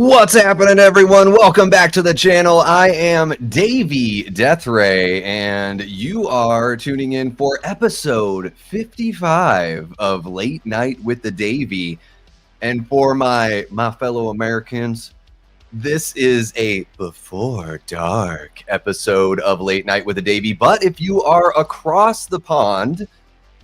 What's happening, everyone? Welcome back to the channel. I am Davey Deathray, and you are tuning in for episode 55 of Late Night with the Davey. And for my fellow Americans, this is a before dark episode of Late Night with the Davey. But if you are across the pond,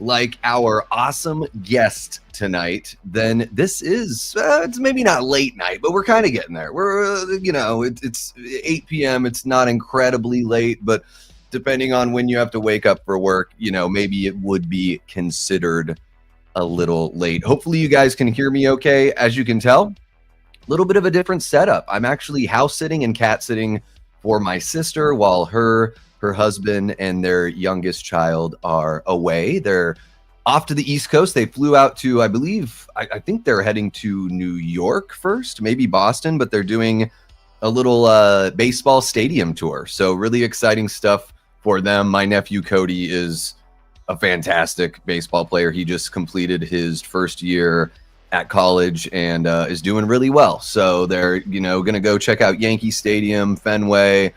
like our awesome guest tonight, then this is it's maybe not late night, but we're kind of getting there. We're it's 8 p.m. It's not incredibly late, but depending on when you have to wake up for work, maybe it would be considered a little late. Hopefully you guys can hear me okay. As you can tell, a little bit of a different setup. I'm actually house sitting and cat sitting for my sister while her husband and their youngest child are away. They're off to the East Coast. They flew out to, I believe, I think they're heading to New York first, maybe Boston, but they're doing a little baseball stadium tour. So really exciting stuff for them. My nephew Cody is a fantastic baseball player. He just completed his first year at college and is doing really well. So they're, going to go check out Yankee Stadium, Fenway,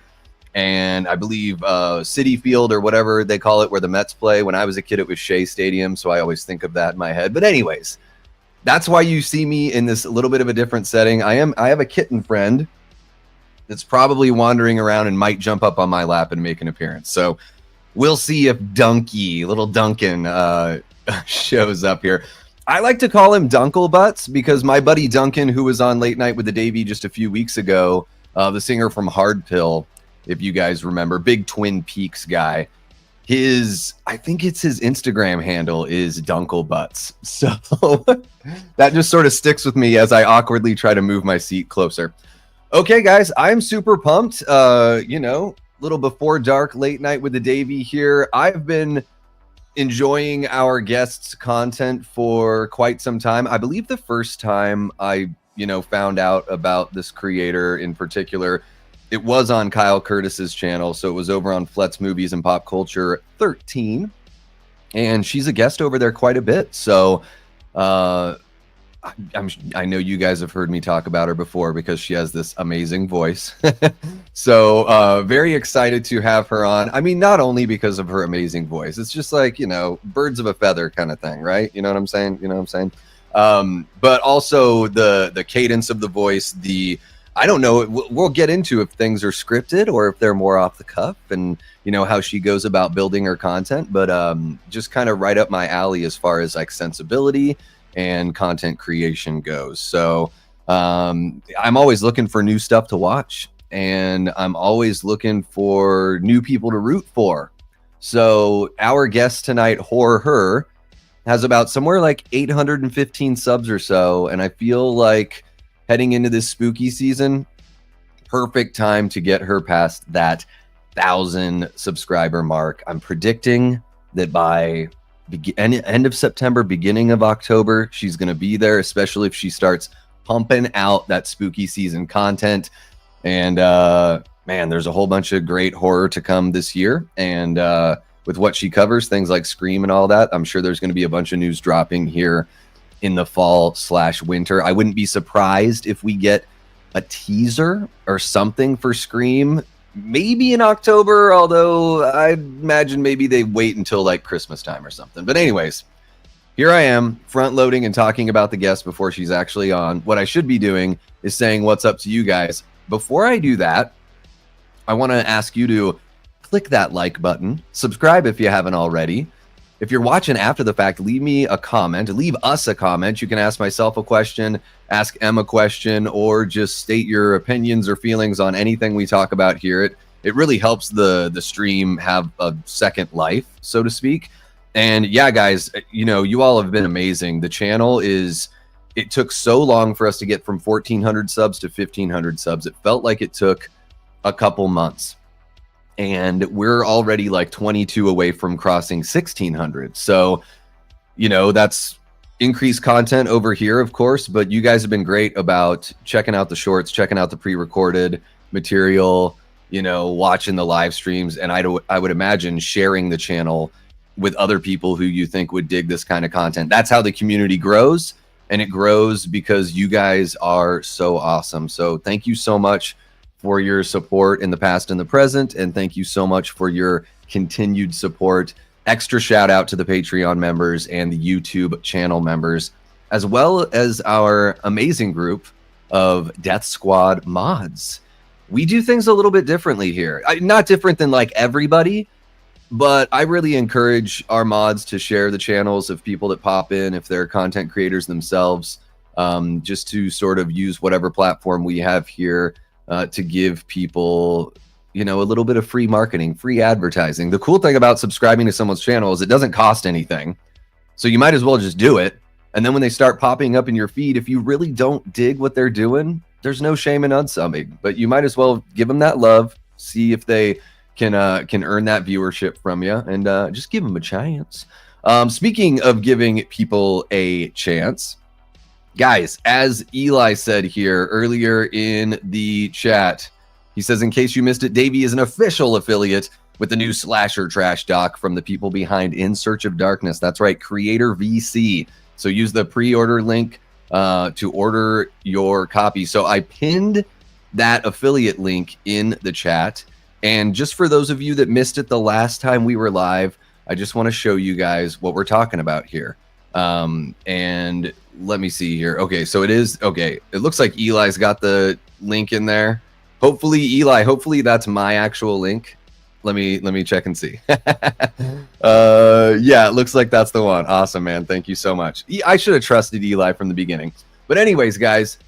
and I believe City Field or whatever they call it where the Mets play. When I was a kid, it was Shea Stadium, so I always think of that in my head. But anyways, that's why you see me in this little bit of a different setting. I have a kitten friend that's probably wandering around and might jump up on my lap and make an appearance. So we'll see if little Duncan shows up here. I like to call him Dunkle Butts because my buddy Duncan, who was on Late Night with the Davey just a few weeks ago, the singer from Hard Pill, if you guys remember, big Twin Peaks guy, I think it's his Instagram handle is Dunkle Butts. So that just sort of sticks with me as I awkwardly try to move my seat closer. Okay, guys, I'm super pumped. Little before dark Late Night with the Davey here. I've been enjoying our guests' content for quite some time. I believe the first time I, found out about this creator in particular, it was on Kyle Curtis's channel, so it was over on Flet's Movies and Pop Culture 13, and she's a guest over there quite a bit. So I know you guys have heard me talk about her before because she has this amazing voice. So very excited to have her on. I mean, not only because of her amazing voice, it's just like, birds of a feather kind of thing, right? You know what I'm saying? But also the cadence of the voice, I don't know. We'll get into if things are scripted or if they're more off the cuff and, how she goes about building her content. But just kind of right up my alley as far as like sensibility and content creation goes. So I'm always looking for new stuff to watch, and I'm always looking for new people to root for. So our guest tonight, HorrHer, has about somewhere like 815 subs or so. And I feel like heading into this spooky season, perfect time to get her past that 1,000 subscriber mark. I'm predicting that by end of September, beginning of October, she's going to be there, especially if she starts pumping out that spooky season content. And man, there's a whole bunch of great horror to come this year. And with what she covers, things like Scream and all that, I'm sure there's going to be a bunch of news dropping here in the fall/winter. I wouldn't be surprised if we get a teaser or something for Scream, maybe in October, although I imagine maybe they wait until like Christmas time or something. But anyways, here I am front loading and talking about the guest before she's actually on. What I should be doing is saying what's up to you guys. Before I do that, I want to ask you to click that like button, subscribe if you haven't already. If you're watching after the fact, leave me a comment, leave us a comment. You can ask myself a question, ask Em a question, or just state your opinions or feelings on anything we talk about here. It really helps the stream have a second life, so to speak. And yeah, guys, you all have been amazing. The channel it took so long for us to get from 1,400 subs to 1,500 subs. It felt like it took a couple months. And we're already like 22 away from crossing 1,600. So, that's increased content over here, of course, but you guys have been great about checking out the shorts, checking out the pre-recorded material, watching the live streams. And I would imagine sharing the channel with other people who you think would dig this kind of content. That's how the community grows. and it grows because you guys are so awesome. So thank you so much for your support in the past and the present, and thank you so much for your continued support. Extra shout out to the Patreon members and the YouTube channel members, as well as our amazing group of Death Squad mods. We do things a little bit differently here. Not different than like everybody, but I really encourage our mods to share the channels of people that pop in if they're content creators themselves, just to sort of use whatever platform we have here to give people, you know, a little bit of free marketing, free advertising. The cool thing about subscribing to someone's channel is it doesn't cost anything. So you might as well just do it. And then when they start popping up in your feed, if you really don't dig what they're doing, there's no shame in unsubbing, but you might as well give them that love, see if they can earn that viewership from you, and just give them a chance. Speaking of giving people a chance, guys, as Eli said here earlier in the chat, he says, in case you missed it, Davey is an official affiliate with the new slasher trash doc from the people behind In Search of Darkness. That's right, Creator VC. So use the pre-order link to order your copy. So I pinned that affiliate link in the chat. And just for those of you that missed it the last time we were live, I just want to show you guys what we're talking about here. And let me see here. Okay, so it is, okay, it looks like Eli's got the link in there. Hopefully, Eli, hopefully that's my actual link. Let me check and see. Yeah, it looks like that's the one. Awesome, man. Thank you so much. I should have trusted Eli from the beginning. But anyways, guys,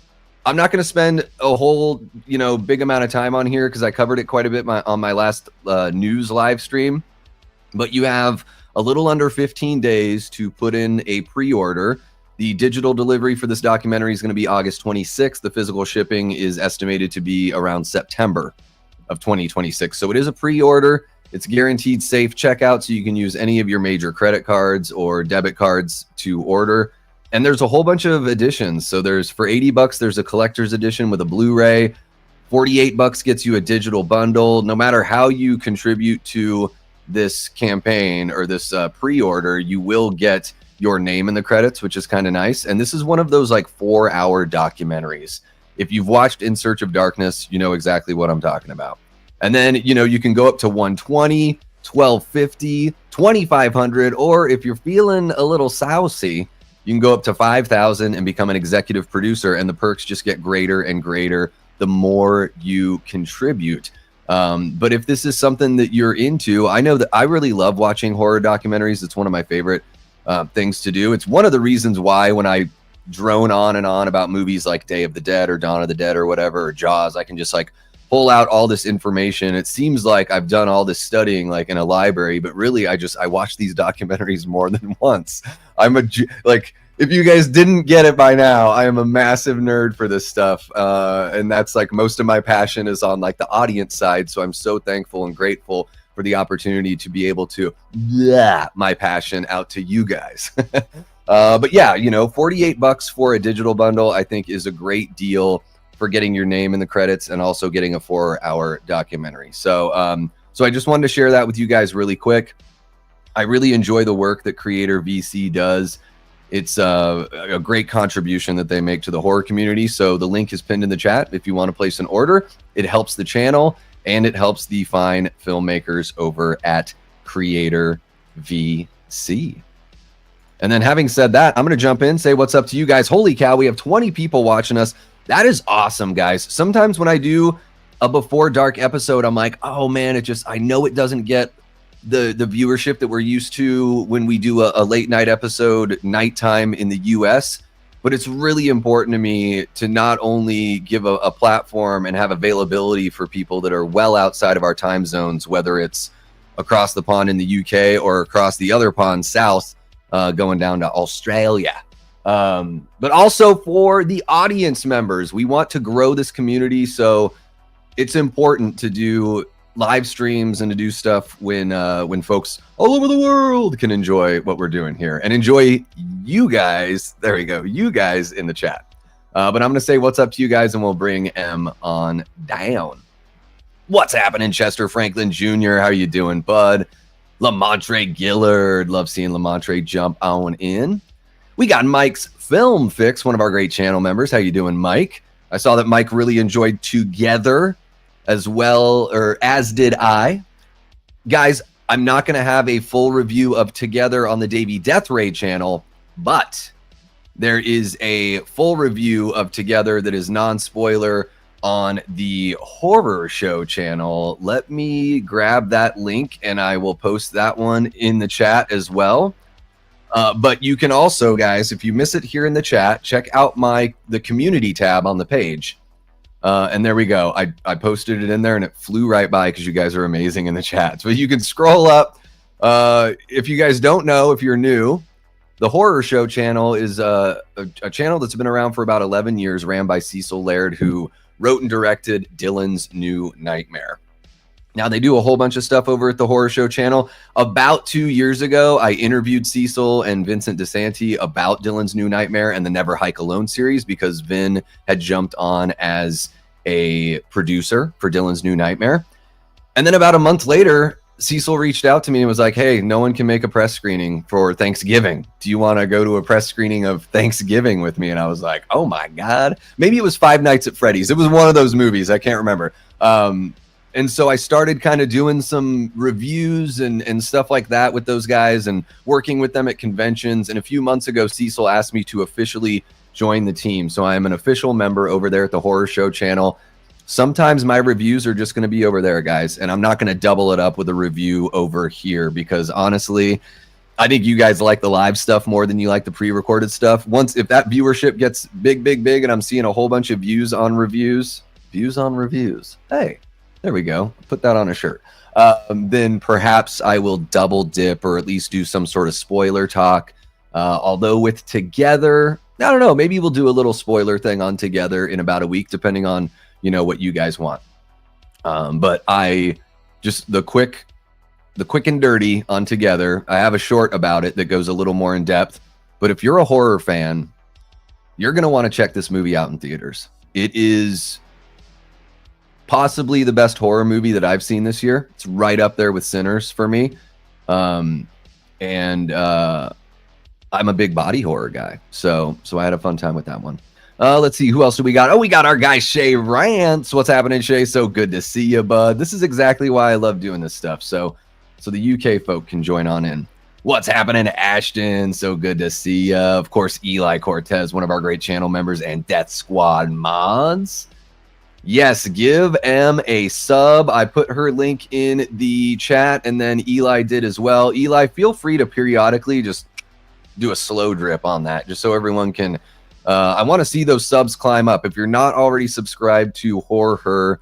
I'm not going to spend a whole, big amount of time on here because I covered it quite a bit on my last news live stream. But you have a little under 15 days to put in a pre-order. The digital delivery for this documentary is going to be August 26th. The physical shipping is estimated to be around September of 2026. So it is a pre-order. It's guaranteed safe checkout, so you can use any of your major credit cards or debit cards to order. And there's a whole bunch of editions. So there's, for $80, there's a collector's edition with a Blu-ray. $48 gets you a digital bundle. No matter how you contribute to this campaign or this pre-order, you will get your name in the credits, which is kind of nice. And this is one of those like 4-hour documentaries. If you've watched In Search of Darkness, you know exactly what I'm talking about. And then, you can go up to 120, 1250, 2500, or if you're feeling a little saucy, you can go up to 5,000 and become an executive producer, and the perks just get greater and greater the more you contribute. But if this is something that you're into, I know that I really love watching horror documentaries. It's one of my favorite things to do. It's one of the reasons why when I drone on and on about movies like Day of the Dead or Dawn of the Dead or whatever, or Jaws, I can just like pull out all this information. It seems like I've done all this studying like in a library, but really I watch these documentaries more than once. Like, if you guys didn't get it by now, I am a massive nerd for this stuff. And that's like most of my passion is on like the audience side. So I'm so thankful and grateful for the opportunity to be able to my passion out to you guys. But yeah, $48 for a digital bundle, I think is a great deal for getting your name in the credits and also getting a 4-hour documentary. So I just wanted to share that with you guys really quick. I really enjoy the work that Creator VC does. It's a great contribution that they make to the horror community. So the link is pinned in the chat. If you want to place an order, it helps the channel and it helps the fine filmmakers over at Creator VC. And then having said that, I'm going to jump in, say what's up to you guys. Holy cow, we have 20 people watching us. That is awesome, guys. Sometimes when I do a Before Dark episode, I'm like, oh man, I know it doesn't get the viewership that we're used to when we do a late night episode nighttime in the US, but it's really important to me to not only give a platform and have availability for people that are well outside of our time zones, whether it's across the pond in the UK or across the other pond south, going down to Australia. But also for the audience members, we want to grow this community. So it's important to do live streams and to do stuff when folks all over the world can enjoy what we're doing here and enjoy you guys. There we go. You guys in the chat. But I'm going to say what's up to you guys and we'll bring M on down. What's happening, Chester Franklin Jr.? How are you doing, bud? Lamontre Gillard. Love seeing Lamontre jump on in. We got Mike's Film Fix, one of our great channel members. How you doing, Mike? I saw that Mike really enjoyed Together as well, or as did I. Guys, I'm not going to have a full review of Together on the Davey Deathray channel, but there is a full review of Together that is non-spoiler on the Horror Show channel. Let me grab that link and I will post that one in the chat as well. But you can also, guys, if you miss it here in the chat, check out the community tab on the page. And there we go. I posted it in there and it flew right by because you guys are amazing in the chat. So you can scroll up. If you guys don't know, if you're new, the Horror Show channel is a channel that's been around for about 11 years, ran by Cecil Laird, who wrote and directed Dylan's New Nightmare. Now, they do a whole bunch of stuff over at the Horror Show channel. About 2 years ago, I interviewed Cecil and Vincent DeSanti about Dylan's New Nightmare and the Never Hike Alone series because Vin had jumped on as a producer for Dylan's New Nightmare. And then about a month later, Cecil reached out to me and was like, hey, no one can make a press screening for Thanksgiving. Do you want to go to a press screening of Thanksgiving with me? And I was like, oh my God. Maybe it was Five Nights at Freddy's. It was one of those movies. I can't remember. And so I started kind of doing some reviews and stuff like that with those guys and working with them at conventions. And a few months ago, Cecil asked me to officially join the team. So I am an official member over there at the Horror Show channel. Sometimes my reviews are just going to be over there, guys, and I'm not going to double it up with a review over here because honestly, I think you guys like the live stuff more than you like the pre-recorded stuff. If that viewership gets big, and I'm seeing a whole bunch of views on reviews, hey, there we go. Put that on a shirt. Then perhaps I will double dip or at least do some sort of spoiler talk. Although with Together, I don't know, maybe we'll do a little spoiler thing on Together in about a week, depending on what you guys want. But I just the quick and dirty on Together. I have a short about it that goes a little more in depth. But if you're a horror fan, you're going to want to check this movie out in theaters. It is possibly the best horror movie that I've seen this year. It's right up there with Sinners for me. I'm a big body horror guy. So I had a fun time with that one. Let's see, who else do we got? Oh, we got our guy Shay Rants. What's happening, Shay? So good to see you, bud. This is exactly why I love doing this stuff. So the UK folk can join on in. What's happening, Ashton? So good to see you. Of course, Eli Cortez, one of our great channel members and Death Squad mods. Yes, give M a sub. I put her link in the chat, and then Eli did as well. Eli, feel free to periodically just do a slow drip on that, just so everyone can... I want to see those subs climb up. If you're not already subscribed to HorrHer,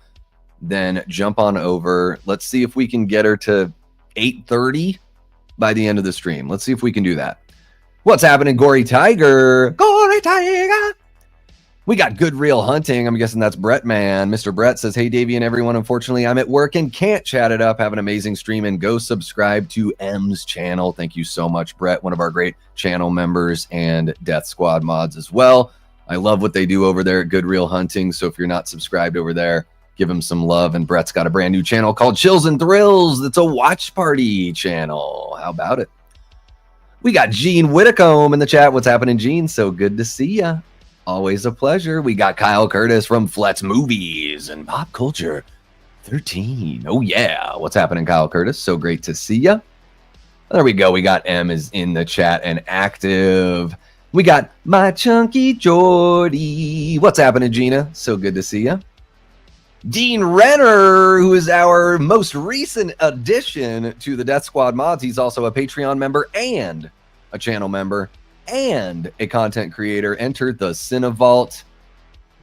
then jump on over. Let's see if we can get her to 830 by the end of the stream. Let's see if we can do that. What's happening, Gory Tiger? Gory Tiger! We got Good Real Hunting. I'm guessing that's Brett, man. Mr. Brett says, hey, Davey and everyone. Unfortunately, I'm at work and can't chat it up. Have an amazing stream and go subscribe to M's channel. Thank you so much, Brett, one of our great channel members and Death Squad mods as well. I love what they do over there at Good Real Hunting. So if you're not subscribed over there, give him some love. And Brett's got a brand new channel called Chills and Thrills. That's a watch party channel. How about it? We got Gene Whitcomb in the chat. What's happening, Gene? So good to see ya. Always a pleasure. We got Kyle Curtis from Flet's Movies and Pop Culture 13. Oh, yeah. What's happening, Kyle Curtis? So great to see ya. There we go. We got M is in the chat and active. We got My Chunky Jordy. What's happening, Gina? So good to see ya. Dean Renner, who is our most recent addition to the Death Squad mods. He's also a Patreon member and a channel member and a content creator. Entered the Cinevault.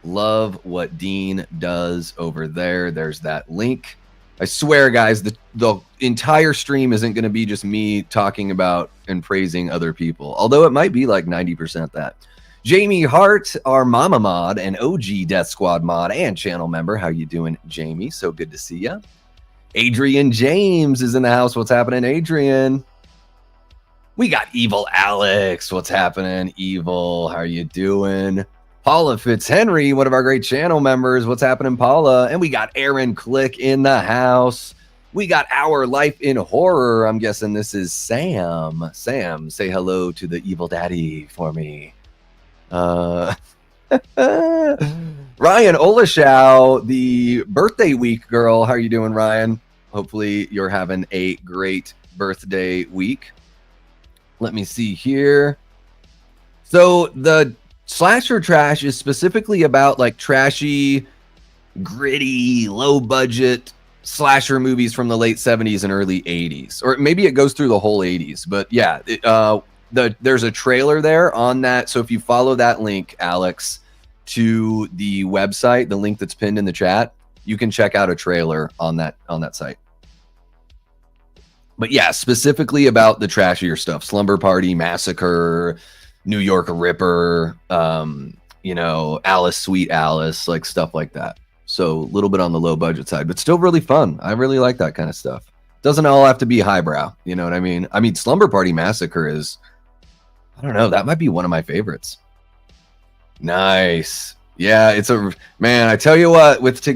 Love what Dean does over there. There's that link. I swear, guys, the entire stream isn't going to be just me talking about and praising other people, although it might be like 90% that. Jamie Hart, our mama mod and OG Death Squad mod and channel member. How you doing, Jamie? So good to see ya. Adrian James is in the house. What's happening, Adrian? We got Evil Alex. What's happening, Evil? How are you doing? Paula Fitzhenry, one of our great channel members. What's happening, Paula? And we got Aaron Click in the house. We got Our Life in Horror. I'm guessing this is Sam. Sam, say hello to the evil daddy for me. Ryan Olashow, the birthday week girl. How are you doing, Ryan? Hopefully you're having a great birthday week. Let me see here. So the slasher trash is specifically about like trashy, gritty, low budget slasher movies from the late 70s and early 80s, or maybe it goes through the whole 80s. But yeah, there's a trailer there on that. So if you follow that link, Alex, to the website, the link that's pinned in the chat, you can check out a trailer on that site. But yeah, specifically about the trashier stuff: Slumber Party Massacre, New York Ripper, Alice, Sweet Alice, like stuff like that. So a little bit on the low budget side, but still really fun. I really like that kind of stuff. Doesn't all have to be highbrow. You know what I mean? I mean, Slumber Party Massacre is, I don't know, that might be one of my favorites. Nice. Yeah, it's man, I tell you what, with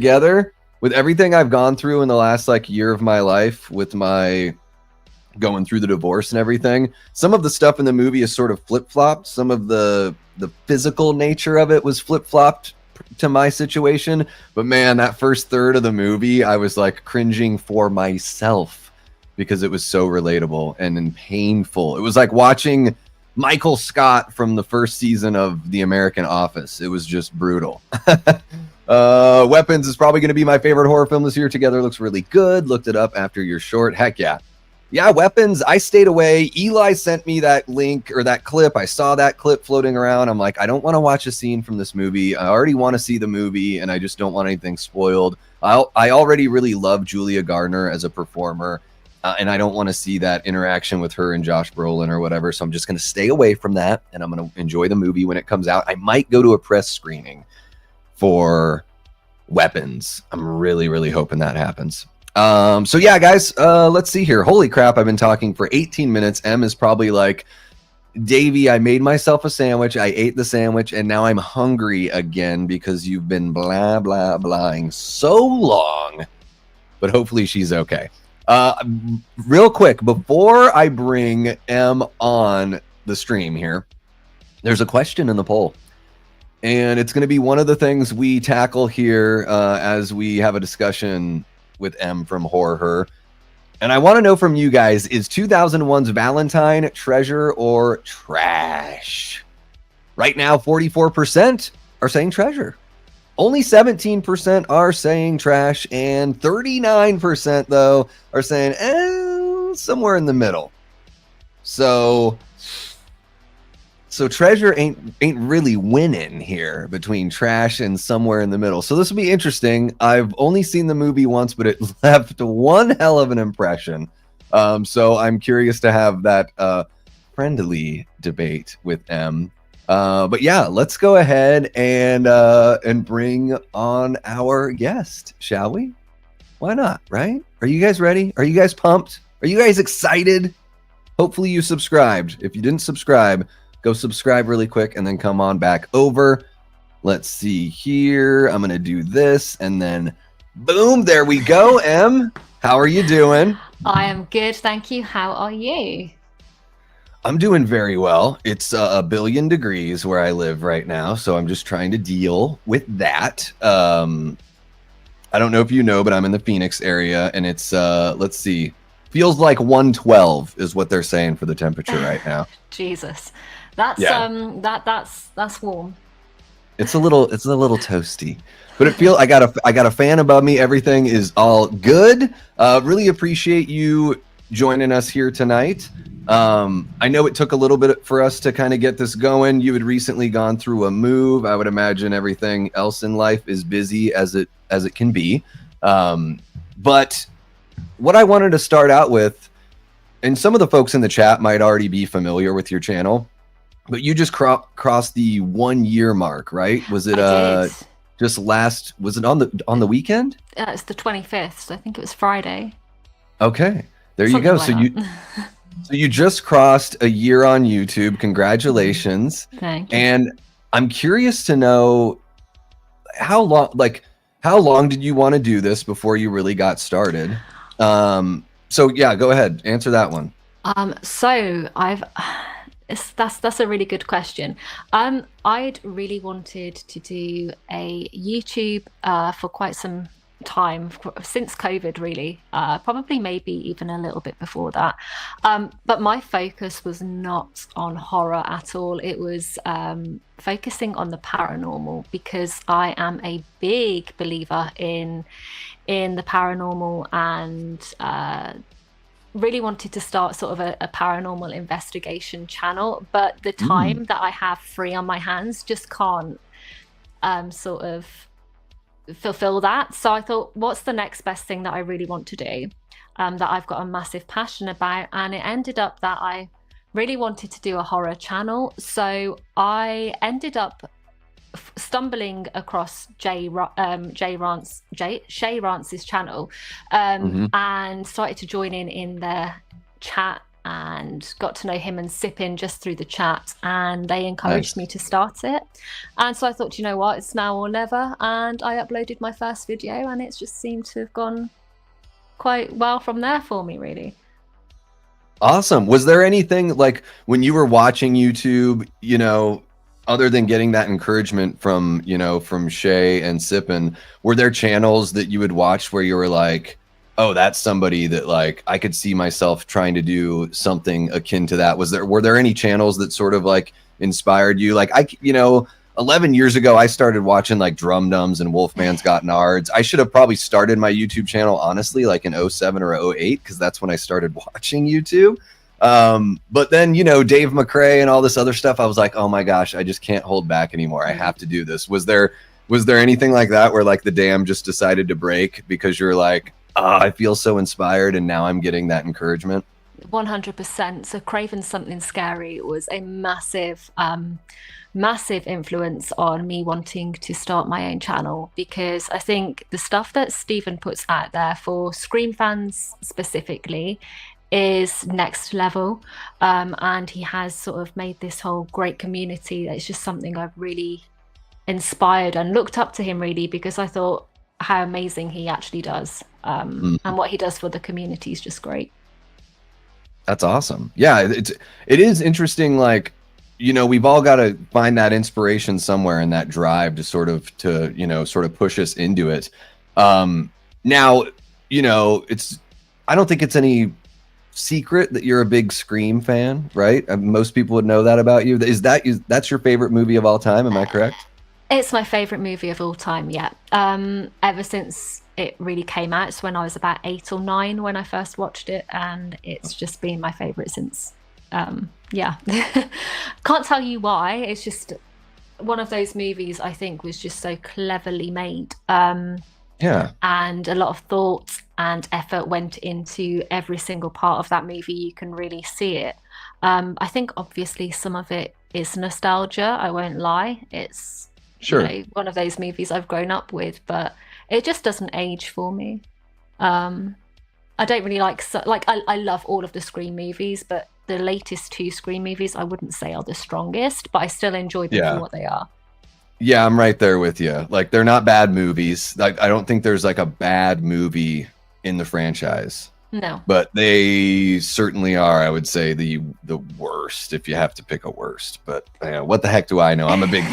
everything I've gone through in the last like year of my life, with my going through the divorce and everything, some of the stuff in the movie is sort of flip-flopped. Some of the physical nature of it was flip-flopped to my situation, but man, that first third of the movie, I was like cringing for myself because it was so relatable and painful. It was like watching Michael Scott from the first season of The American Office. It was just brutal. Weapons is probably going to be my favorite horror film this year. Together looks really good. Looked it up after your short. Heck yeah. Yeah, Weapons, I stayed away. Eli sent me that link or that clip. I saw that clip floating around. I'm like, I don't want to watch a scene from this movie. I already want to see the movie, and I just don't want anything spoiled. I already really love Julia Garner as a performer, and I don't want to see that interaction with her and Josh Brolin or whatever, so I'm just going to stay away from that, and I'm going to enjoy the movie when it comes out. I might go to a press screening for Weapons. I'm really, really hoping that happens. So yeah, guys, let's see here. Holy crap, I've been talking for 18 minutes. M is probably like, Davey, I made myself a sandwich. I ate the sandwich, and now I'm hungry again because you've been blah, blah, blahing so long. But hopefully she's okay. Real quick, before I bring M on the stream here, there's a question in the poll. And it's going to be one of the things we tackle here as we have a discussion with M from HorrHer. And I want to know from you guys, is 2001's Valentine treasure or trash? Right now, 44% are saying treasure. Only 17% are saying trash, and 39% though are saying somewhere in the middle. So treasure ain't really winning here between trash and somewhere in the middle. So this will be interesting. I've only seen the movie once, but it left one hell of an impression. So I'm curious to have that friendly debate with M. But yeah, let's go ahead and bring on our guest, shall we? Why not, right? Are you guys ready? Are you guys pumped? Are you guys excited? Hopefully you subscribed. If you didn't subscribe, go subscribe really quick and then come on back over. Let's see here. I'm going to do this and then boom, there we go. M, how are you doing? I am good, thank you. How are you? I'm doing very well. It's a billion degrees where I live right now, so I'm just trying to deal with that. I don't know if you know, but I'm in the Phoenix area, and it's, let's see, feels like 112 is what they're saying for the temperature right now. Jesus. That's that's warm. It's a little toasty, but I got a fan above me. Everything is all good. Really appreciate you joining us here tonight. I know it took a little bit for us to kind of get this going. You had recently gone through a move. I would imagine everything else in life is busy as it can be. But what I wanted to start out with, and some of the folks in the chat might already be familiar with your channel, but you just crossed the 1 year mark, right? Was it just last? Was it on the weekend? It's the 25th. So I think it was Friday. Okay, there you go. Like so you just crossed a year on YouTube. Congratulations! Thank you. And I'm curious to know how long did you want to do this before you really got started? So yeah, go ahead, answer that one. So that's a really good question. I'd really wanted to do a YouTube for quite some time, since COVID, really, probably maybe even a little bit before that. But my focus was not on horror at all. It was focusing on the paranormal, because I am a big believer in the paranormal, and really wanted to start sort of a paranormal investigation channel, but the time that I have free on my hands just can't sort of fulfill that. So I thought, what's the next best thing that I really want to do, that I've got a massive passion about? And it ended up that I really wanted to do a horror channel. So I ended up stumbling across Shay Rance's channel, and started to join in their chat, and got to know him and Sipin just through the chat, and they encouraged me to start it. And so I thought, you know what, it's now or never, and I uploaded my first video, and it's just seemed to have gone quite well from there for me, really. Awesome. Was there anything, like, when you were watching YouTube, you know, other than getting that encouragement from, you know, from Shay and Sipin, were there channels that you would watch where you were like, oh, that's somebody that, like, I could see myself trying to do something akin to that? Were there any channels that sort of like inspired you? Like, 11 years ago, I started watching like Drum Dums and Wolfman's Got Nards. I should have probably started my YouTube channel, honestly, like in 07 or 08, because that's when I started watching YouTube. But then, you know, Dave McCrae and all this other stuff, I was like, oh my gosh, I just can't hold back anymore. I have to do this. Was there anything like that where like the dam just decided to break because you're like, I feel so inspired and now I'm getting that encouragement? 100%. So Craven Something Scary was a massive influence on me wanting to start my own channel, because I think the stuff that Stephen puts out there for Scream fans specifically is next level, and he has sort of made this whole great community. That's just something I've really inspired and looked up to him, really, because I thought how amazing he actually does, and what he does for the community is just great. That's awesome. Yeah, it is interesting. Like, you know, we've all got to find that inspiration somewhere, and that drive to sort of push us into it. Now, you know, I don't think it's any secret that you're a big Scream fan, right? Most people would know that about you. That's your favorite movie of all time? Am I correct? It's my favorite movie of all time. Yeah. Ever since it really came out, it's when I was about 8 or 9 when I first watched it, and it's just been my favorite since. Yeah. Can't tell you why. It's just one of those movies I think was just so cleverly made. Yeah. And a lot of thought and effort went into every single part of that movie. You can really see it. I think obviously some of it is nostalgia. I won't lie. It's sure, you know, one of those movies I've grown up with, but it just doesn't age for me. I don't really I love all of the Scream movies, but the latest 2 Scream movies I wouldn't say are the strongest, but I still enjoy them for what they are. Yeah, I'm right there with you. Like, they're not bad movies. Like, I don't think there's like a bad movie in the franchise. No. But they certainly are, I would say, the worst, if you have to pick a worst. But what the heck do I know? I'm a big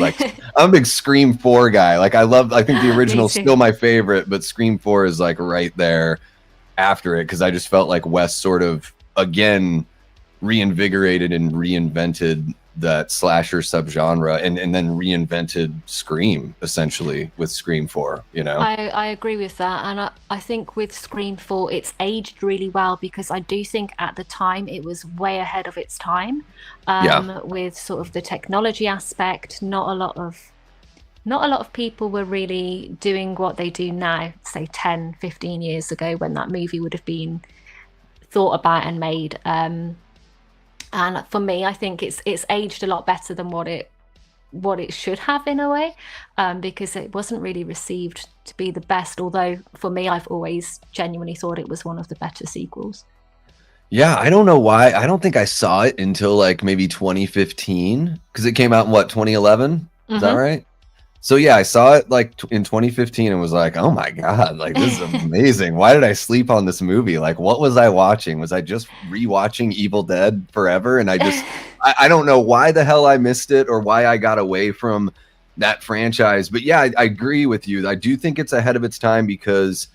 I'm a big Scream 4 guy. Like, I think the original is still my favorite, but Scream 4 is like right there after it, because I just felt like Wes sort of again reinvigorated and reinvented that slasher subgenre, and then reinvented Scream essentially with Scream 4, you know. I agree with that, and I think with Scream 4 it's aged really well, because I do think at the time it was way ahead of its time, with sort of the technology aspect. Not a lot of people were really doing what they do now, say 10-15 years ago, when that movie would have been thought about and made. And for me, I think it's aged a lot better than what it should have, in a way, because it wasn't really received to be the best. Although for me, I've always genuinely thought it was one of the better sequels. Yeah, I don't know why. I don't think I saw it until like maybe 2015, because it came out in 2011? Is that right? So yeah, I saw it like in 2015 and was like, oh my God, like this is amazing. Why did I sleep on this movie? Like, what was I watching? Was I just rewatching Evil Dead forever? And I don't know why the hell I missed it or why I got away from that franchise. But yeah, I agree with you. I do think it's ahead of its time because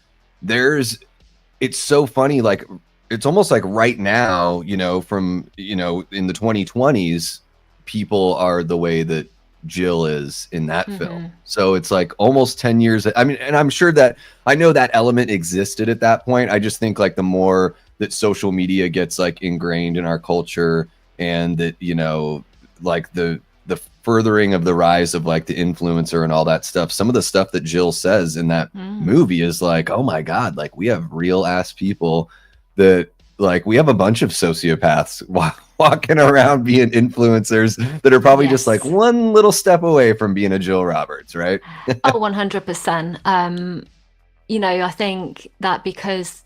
it's so funny. Like, it's almost like right now, you know, from, you know, in the 2020s, people are the way that Jill is in that film. So it's like almost 10 years. I mean, and I'm sure that I know that element existed at that point. I just think like the more that social media gets like ingrained in our culture and that, you know, like the furthering of the rise of like the influencer and all that stuff, some of the stuff that Jill says in that movie is like, oh my God, like we have real ass people that like we have a bunch of sociopaths walking around being influencers that are probably just like one little step away from being a Jill Roberts, right? Oh, 100%. You know, I think that because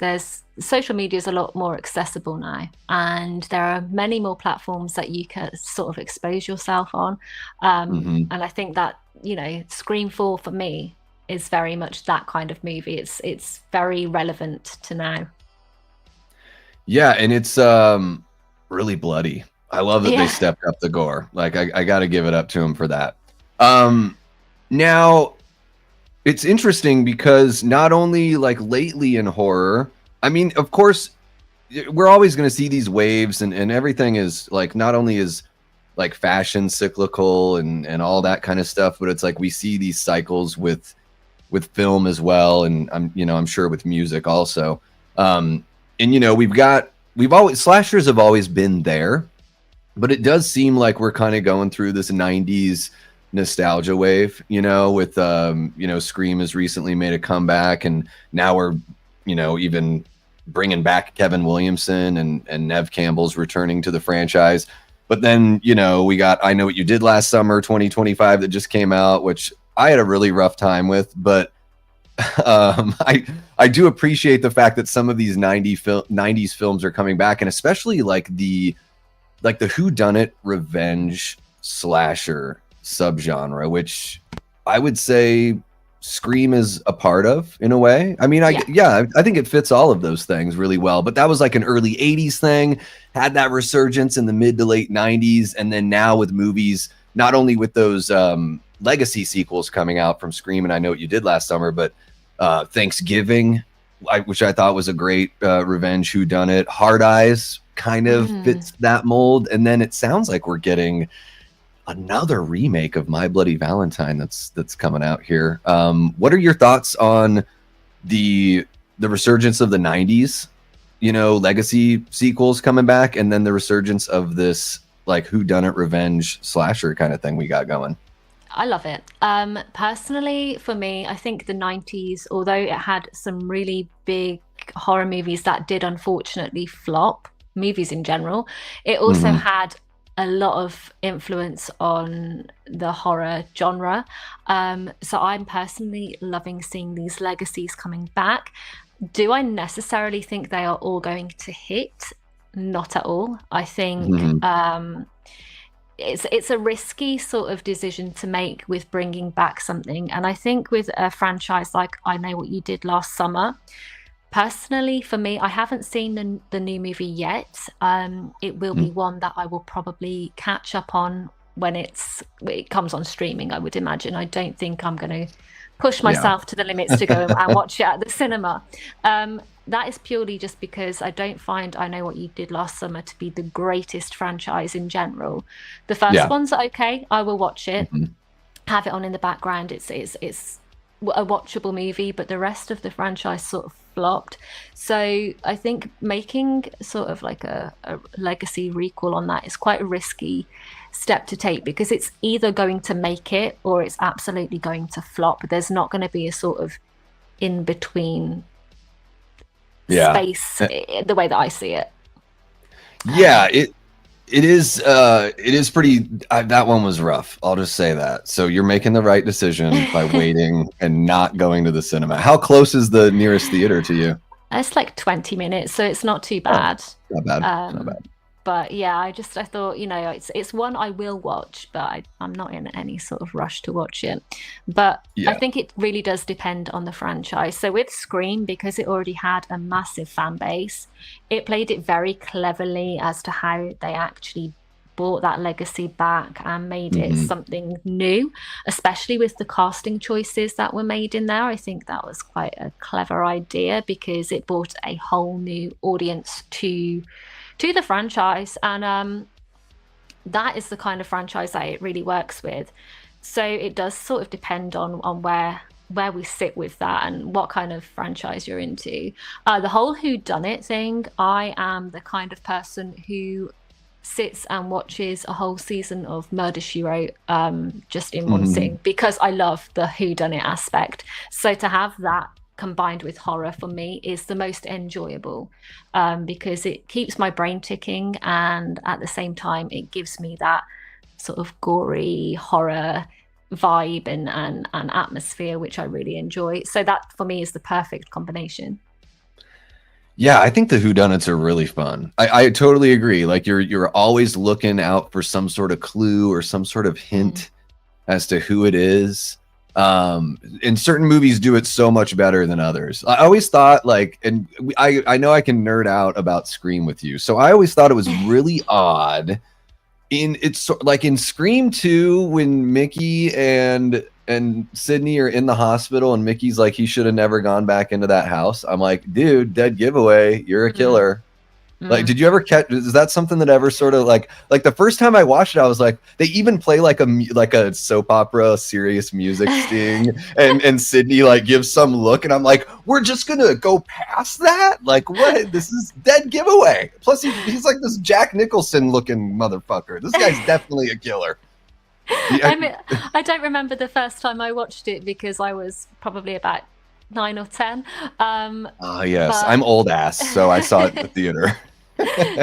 social media is a lot more accessible now, and there are many more platforms that you can sort of expose yourself on. And I think that, you know, Scream 4 for me is very much that kind of movie. It's very relevant to now. Yeah, and it's really bloody. I love that they stepped up the gore. Like I got to give it up to them for that. Now it's interesting because not only like lately in horror, I mean, of course, we're always going to see these waves and everything is like, not only is like fashion cyclical and all that kind of stuff, but it's like we see these cycles with film as well. And I'm sure with music also. And, you know, slashers have always been there, but it does seem like we're kind of going through this 90s nostalgia wave, you know, with, you know, Scream has recently made a comeback and now we're, you know, even bringing back Kevin Williamson and Neve Campbell's returning to the franchise. But then, you know, we got I Know What You Did Last Summer 2025 that just came out, which I had a really rough time with, but I do appreciate the fact that some of these 90s films are coming back, and especially like the whodunit revenge slasher subgenre, which I would say Scream is a part of in a way. I mean, I think it fits all of those things really well, but that was like an early 80s thing, had that resurgence in the mid to late 90s, and then now with movies, not only with those legacy sequels coming out from Scream and I Know What You Did Last Summer, but Thanksgiving, which I thought was a great revenge whodunit. Hard Eyes kind of fits that mold, and then it sounds like we're getting another remake of My Bloody Valentine that's coming out here. What are your thoughts on the resurgence of the 90s, you know, legacy sequels coming back, and then the resurgence of this like whodunit revenge slasher kind of thing we got going? I love it. Personally, for me, I think the 90s, although it had some really big horror movies that did unfortunately flop, movies in general, it also had a lot of influence on the horror genre. So I'm personally loving seeing these legacies coming back. Do I necessarily think they are all going to hit? Not at all. I think it's a risky sort of decision to make with bringing back something. And I think with a franchise like I Know What You Did Last Summer, personally, for me, I haven't seen the new movie yet. It will be one that I will probably catch up on when it comes on streaming, I would imagine. I don't think I'm going to push myself to the limits to go and watch it at the cinema. That is purely just because I don't find I Know What You Did Last Summer to be the greatest franchise in general. The first ones are okay. I will watch it, have it on in the background. It's a watchable movie, but the rest of the franchise sort of flopped. So I think making sort of like a legacy recall on that is quite a risky step to take, because it's either going to make it or it's absolutely going to flop. There's not going to be a sort of in between space, the way that I see it. It is pretty that one was rough, I'll just say that. So you're making the right decision by waiting and not going to the cinema. How close is the nearest theater to you? It's like 20 minutes, so it's not too bad. Not bad. Not bad. But yeah, I thought, it's one I will watch, but I'm not in any sort of rush to watch it. But I think it really does depend on the franchise. So with Scream, because it already had a massive fan base, it played it very cleverly as to how they actually brought that legacy back and made it something new, especially with the casting choices that were made in there. I think that was quite a clever idea because it brought a whole new audience to the franchise, and that is the kind of franchise that it really works with. So it does sort of depend on where we sit with that and what kind of franchise you're into. The whole whodunit thing, I am the kind of person who sits and watches a whole season of Murder, She Wrote just in one sitting because I love the whodunit aspect. So to have that combined with horror for me is the most enjoyable because it keeps my brain ticking, and at the same time it gives me that sort of gory horror vibe and atmosphere, which I really enjoy. So that for me is the perfect combination. Yeah, I think the whodunits are really fun. I totally agree. Like you're always looking out for some sort of clue or some sort of hint as to who it is. And certain movies do it so much better than others. I always thought like, and I know I can nerd out about Scream with you. So I always thought it was really odd it's like in Scream 2 when Mickey and Sydney are in the hospital and Mickey's like, he should have never gone back into that house. I'm like, dude, dead giveaway. You're a killer. Like, did you ever catch, is that something that ever sort of like the first time I watched it, I was like, they even play like a soap opera serious music sting and Sydney like gives some look and I'm like, we're just gonna go past that? Like what? This is dead giveaway. Plus he's like this Jack Nicholson looking motherfucker. This guy's definitely a killer. I mean, I don't remember the first time I watched it because I was probably about 9 or 10. Yes, I'm old ass, so I saw it in the theater.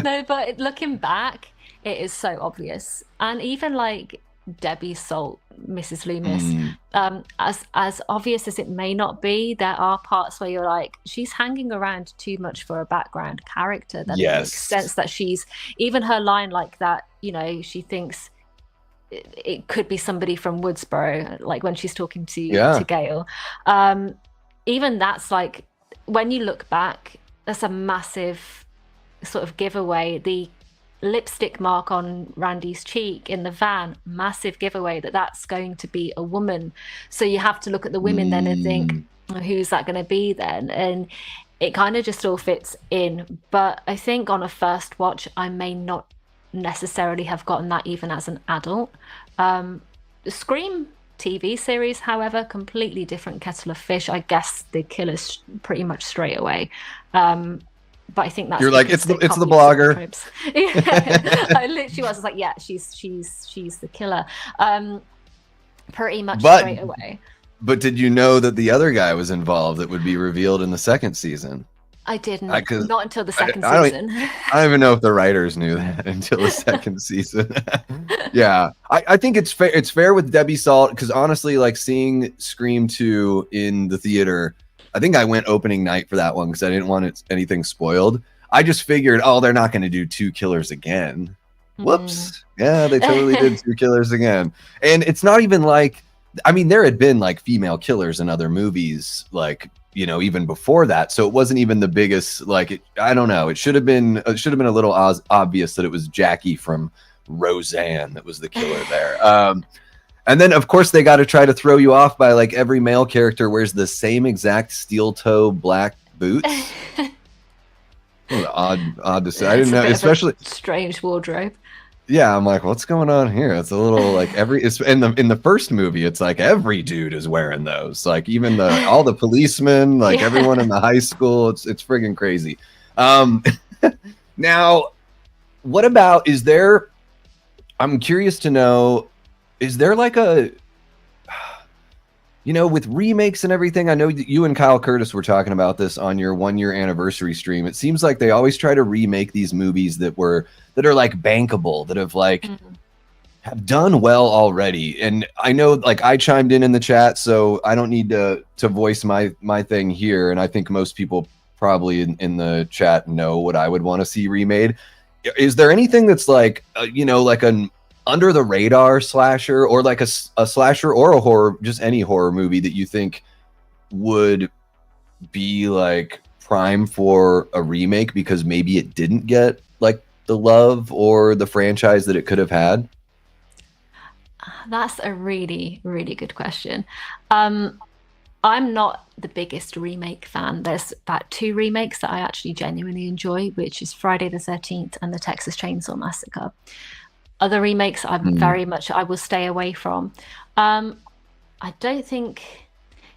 No, but looking back, it is so obvious. And even like Debbie Salt, Mrs. Loomis, as obvious as it may not be, there are parts where you're like, she's hanging around too much for a background character. That it makes sense that she's, even her line like that, you know, she thinks it could be somebody from Woodsboro, like when she's talking to Gail. Even that's like, when you look back, that's a massive sort of giveaway. The lipstick mark on Randy's cheek in the van, massive giveaway that that's going to be a woman. So you have to look at the women then and think, who's that going to be then? And it kind of just all fits in. But I think on a first watch, I may not necessarily have gotten that even as an adult. The Scream TV series, however, completely different kettle of fish. I guess the killer's pretty much straight away. But I think that's, you're like, it's the blogger. I literally was like, yeah, she's the killer, pretty much straight away. But did you know that the other guy was involved that would be revealed in the second season? I didn't. Not until the second season. I don't even know if the writers knew that until the second season. Yeah, I think it's fair. It's fair with Debbie Salt because honestly, like seeing Scream 2 in the theater, I think I went opening night for that one because I didn't want anything spoiled. I just figured, oh, they're not going to do 2 killers again. Whoops. Yeah, they totally did 2 killers again. And it's not even like, I mean, there had been like female killers in other movies, like, you know, even before that. So it wasn't even the biggest, like, I don't know. It should have been a little obvious that it was Jackie from Roseanne that was the killer there. And then, of course, they got to try to throw you off by like every male character wears the same exact steel toe black boots. Odd to say. I didn't know, especially strange wardrobe. Yeah, I'm like, what's going on here? It's a little like it's in the first movie. It's like every dude is wearing those. Like even all the policemen, like everyone in the high school. It's friggin' crazy. Now, what about? Is there? I'm curious to know. Is there like a, you know, with remakes and everything? I know you and Kyle Curtis were talking about this on your 1-year anniversary stream. It seems like they always try to remake these movies that are like bankable, that have like have done well already. And I know like I chimed in the chat, so I don't need to voice my thing here. And I think most people probably in the chat know what I would want to see remade. is there anything that's like, you know, like an under the radar slasher, or like a slasher or a horror, just any horror movie that you think would be like prime for a remake because maybe it didn't get like the love or the franchise that it could have had? That's a really, really good question. I'm not the biggest remake fan. There's about 2 remakes that I actually genuinely enjoy, which is Friday the 13th and the Texas Chainsaw Massacre. Other remakes I'm very much, I will stay away from. I don't think,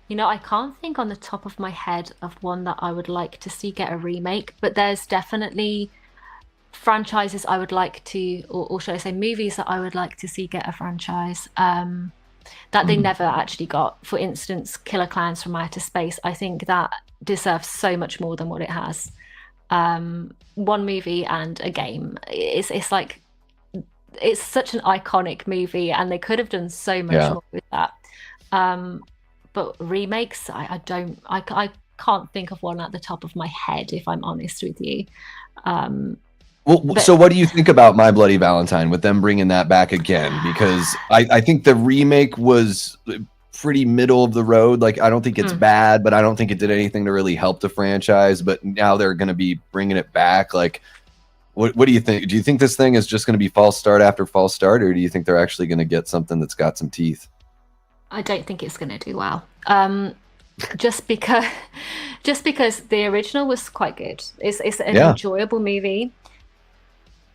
you know, I can't think on the top of my head of one that I would like to see get a remake, but there's definitely franchises I would like to, or should I say movies that I would like to see get a franchise. That they never actually got. For instance, Killer Clowns from Outer Space. I think that deserves so much more than what it has. One movie and a game. It's like, it's such an iconic movie, and they could have done so much more with that. But remakes, I can't think of one at the top of my head, if I'm honest with you. Well, so what do you think about My Bloody Valentine with them bringing that back again? Because I think the remake was pretty middle of the road. Like, I don't think it's bad, but I don't think it did anything to really help the franchise. But now they're going to be bringing it back. Like, what do you think? Do you think this thing is just going to be false start after false start, or do you think they're actually going to get something that's got some teeth? I don't think it's going to do well. Just because the original was quite good. It's an enjoyable movie.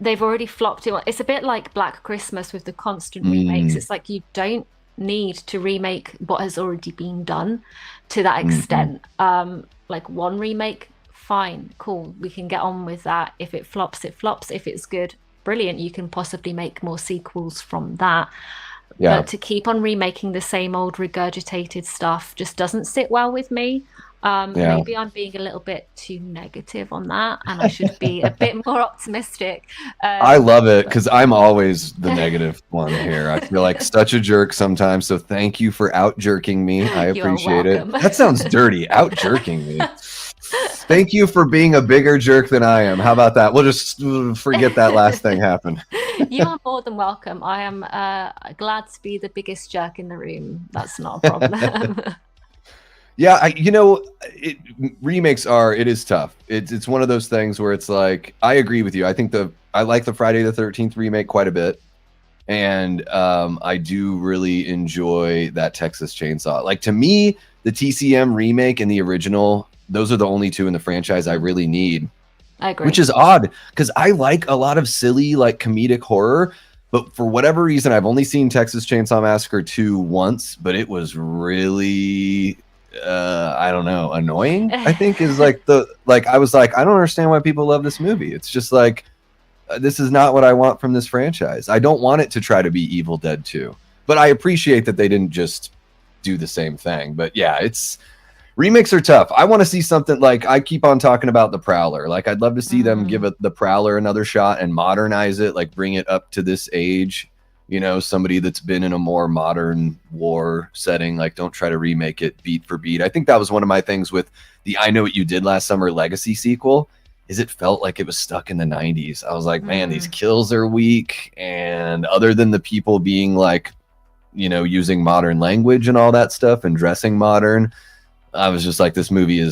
They've already flopped it. It's a bit like Black Christmas with the constant remakes. It's like you don't need to remake what has already been done to that extent. Like one remake, fine, cool. We can get on with that. If it flops, it flops. If it's good, brilliant. You can possibly make more sequels from that. Yeah. But to keep on remaking the same old regurgitated stuff just doesn't sit well with me. Maybe I'm being a little bit too negative on that, and I should be a bit more optimistic. I love it because I'm always the negative one here. I feel like such a jerk sometimes. So thank you for out jerking me. I appreciate it. That sounds dirty. Out jerking me. Thank you for being a bigger jerk than I am. How about that? We'll just forget that last thing happened. You are more than welcome. I am glad to be the biggest jerk in the room. That's not a problem. Yeah, remakes it is tough. It's one of those things where it's like, I agree with you. I like the Friday the 13th remake quite a bit. And I do really enjoy that Texas Chainsaw. Like, to me, the TCM remake and the original, those are the only 2 in the franchise I really need. I agree. Which is odd, because I like a lot of silly, like, comedic horror. But for whatever reason, I've only seen Texas Chainsaw Massacre 2 once, but it was really... I don't know, annoying, I think is like I was like, I don't understand why people love this movie. It's just like, this is not what I want from this franchise. I don't want it to try to be Evil Dead 2, but I appreciate that they didn't just do the same thing. But yeah, remakes are tough. I want to see something like, I keep on talking about The Prowler. Like, I'd love to see them give The Prowler another shot and modernize it, like bring it up to this age. You know, somebody that's been in a more modern war setting. Like, don't try to remake it beat for beat. I think that was one of my things with the I Know What You Did Last Summer Legacy sequel, is it felt like it was stuck in the 90s. I was like, man, these kills are weak. And other than the people being like, you know, using modern language and all that stuff and dressing modern, I was just like, this movie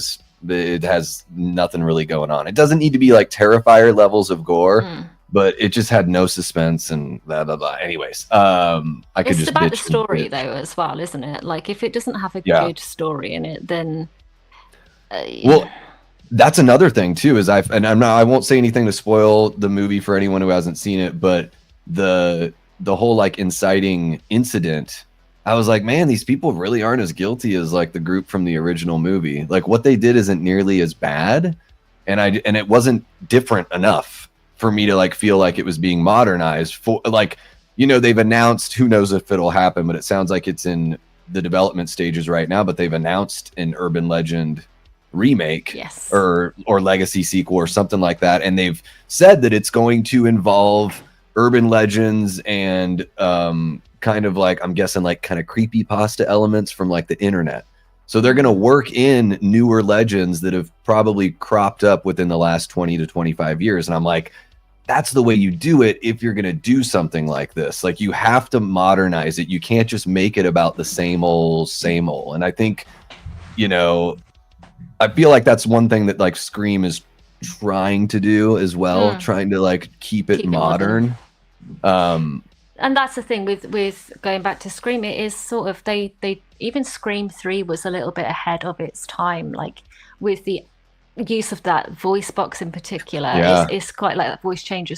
it has nothing really going on. It doesn't need to be like Terrifier levels of gore. But it just had no suspense and blah, blah, blah. Anyways, it's about the story, though, as well, isn't it? Like, if it doesn't have a good story in it, then... Well, that's another thing, too, is I won't say anything to spoil the movie for anyone who hasn't seen it, but the whole, like, inciting incident, I was like, man, these people really aren't as guilty as, like, the group from the original movie. Like, what they did isn't nearly as bad, and it wasn't different enough for me to like feel like it was being modernized. For like, you know, they've announced, who knows if it'll happen, but it sounds like it's in the development stages right now, but they've announced an Urban Legend remake or legacy sequel or something like that. And they've said that it's going to involve urban legends and kind of like, I'm guessing like kind of creepypasta elements from like the internet. So they're going to work in newer legends that have probably cropped up within the last 20 to 25 years. And I'm like, that's the way you do it if you're going to do something like this. Like, you have to modernize it. You can't just make it about the same old. And I think, you know, I feel like that's one thing that like Scream is trying to do as well, trying to like keep it modern. And that's the thing with going back to Scream, it is sort of they even Scream 3 was a little bit ahead of its time, like with the use of that voice box in particular. It's quite like that voice changer,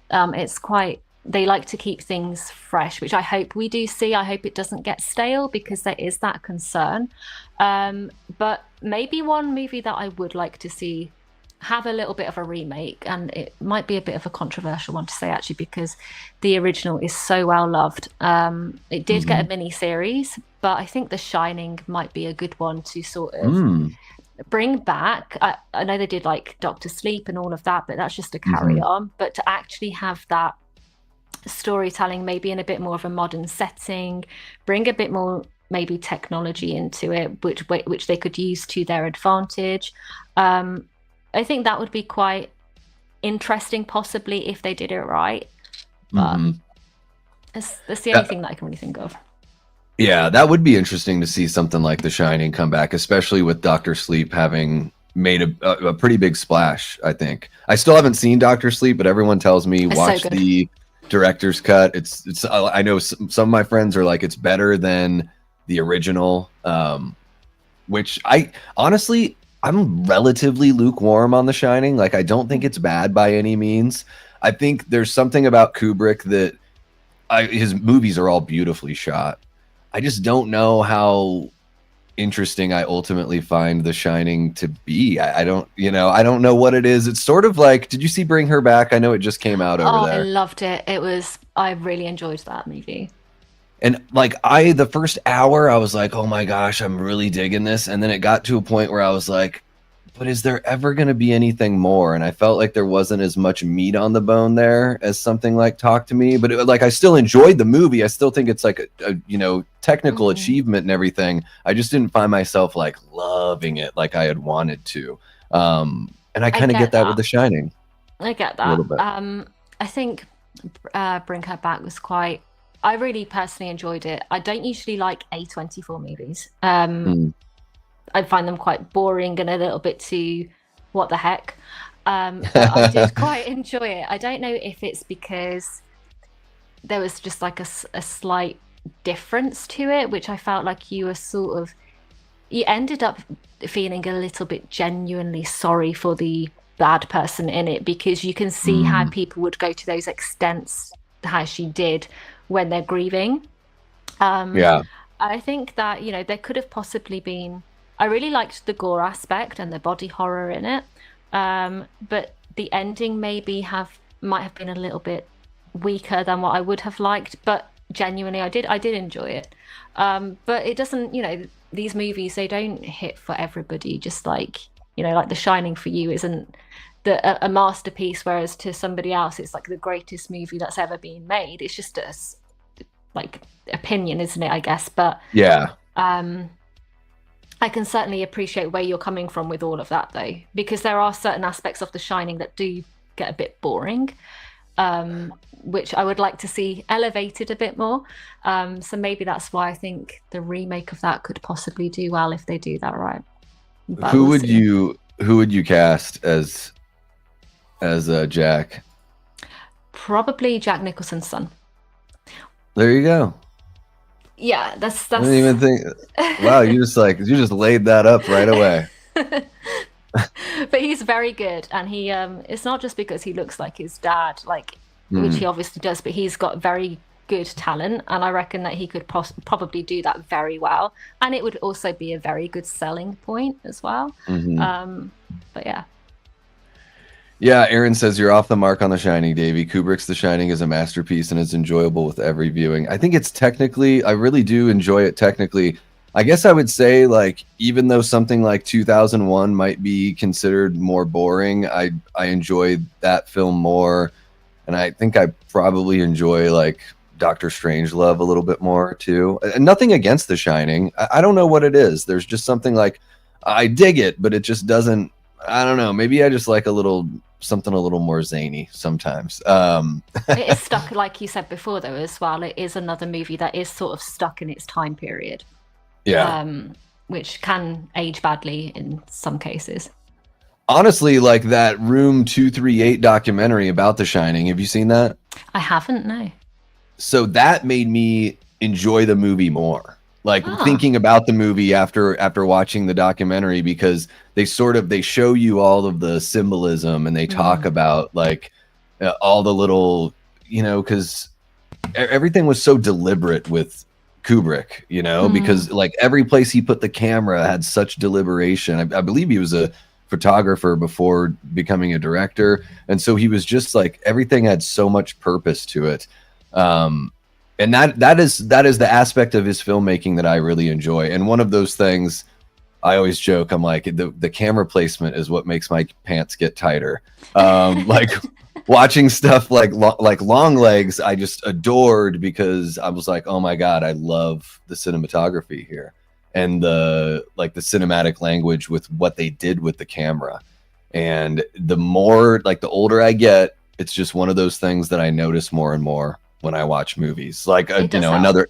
it's quite, they like to keep things fresh, which I hope we do see. I hope it doesn't get stale, because there is that concern. But maybe one movie that I would like to see have a little bit of a remake, and it might be a bit of a controversial one to say actually, because the original is so well loved. It did get a mini series, but I think The Shining might be a good one to sort of bring back. I know they did like Doctor Sleep and all of that, but that's just a carry on. But to actually have that storytelling maybe in a bit more of a modern setting, bring a bit more maybe technology into it, which they could use to their advantage. I think that would be quite interesting, possibly, if they did it right. But that's the only thing that I can really think of. Yeah, that would be interesting to see something like The Shining come back, especially with Doctor Sleep having made a pretty big splash, I think. I still haven't seen Doctor Sleep, but everyone tells me watch the director's cut. It's I know some of my friends are like, it's better than the original, which I honestly, I'm relatively lukewarm on The Shining. Like, I don't think it's bad by any means. I think there's something about Kubrick that his movies are all beautifully shot. I just don't know how interesting I ultimately find The Shining to be. I don't know what it is. It's sort of like, did you see Bring Her Back? I know it just came out over there. I loved it. I really enjoyed that movie. And like the first hour, I was like, oh my gosh, I'm really digging this. And then it got to a point where I was like, but is there ever going to be anything more? And I felt like there wasn't as much meat on the bone there as something like Talk to Me. But I still enjoyed the movie. I still think it's like a technical achievement and everything. I just didn't find myself like loving it like I had wanted to. And I kind of get that with The Shining. I get that. A little bit. I think Bring Her Back was quite... I really personally enjoyed it. I don't usually like A24 movies. I find them quite boring and a little bit too what the heck. But I did quite enjoy it. I don't know if it's because there was just like a slight difference to it, which I felt like you ended up feeling a little bit genuinely sorry for the bad person in it, because you can see how people would go to those extents, how she did, when they're grieving. I think that there could have possibly been... I really liked the gore aspect and the body horror in it, but the ending maybe might have been a little bit weaker than what I would have liked. But genuinely, I did enjoy it. But it doesn't, these movies, they don't hit for everybody. Just like like The Shining for you isn't a masterpiece, whereas to somebody else it's like the greatest movie that's ever been made. It's just a like opinion, isn't it, I guess? But I can certainly appreciate where you're coming from with all of that, though, because there are certain aspects of The Shining that do get a bit boring, which I would like to see elevated a bit more. So maybe that's why I think the remake of that could possibly do well if they do that right. But who would you cast as Jack? Probably Jack Nicholson's son. There you go. Yeah, that's. I didn't even think. Wow, you just laid that up right away. But he's very good, and he it's not just because he looks like his dad, which he obviously does, but he's got very good talent, and I reckon that he could probably do that very well, and it would also be a very good selling point as well. But yeah. Yeah, Aaron says you're off the mark on The Shining, Davey. Kubrick's The Shining is a masterpiece and is enjoyable with every viewing. I think it's technically, I really do enjoy it technically. I guess I would say, like, even though something like 2001 might be considered more boring, I enjoyed that film more. And I think I probably enjoy, like, Doctor Strangelove a little bit more, too. And nothing against The Shining. I don't know what it is. There's just something like, I dig it, but it just doesn't, I don't know. Maybe I just like a little something a little more zany sometimes. It is stuck, like you said before, though, as well. It is another movie that is sort of stuck in its time period. Yeah. Which can age badly in some cases. Honestly, like that Room 238 documentary about The Shining. Have you seen that? I haven't, no. So that made me enjoy the movie more. Like thinking about the movie after watching the documentary, because they show you all of the symbolism, and they talk about like all the little, you know, because everything was so deliberate with Kubrick, you know, because like every place he put the camera had such deliberation. I believe he was a photographer before becoming a director, and so he was just like, everything had so much purpose to it. And that is the aspect of his filmmaking that I really enjoy. And one of those things, I always joke, I'm like, the camera placement is what makes my pants get tighter. Like watching stuff like Long Legs, I just adored, because I was like, oh my God, I love the cinematography here, and the cinematic language with what they did with the camera. And the more, like, the older I get, it's just one of those things that I notice more and more when I watch movies. Like, you know, another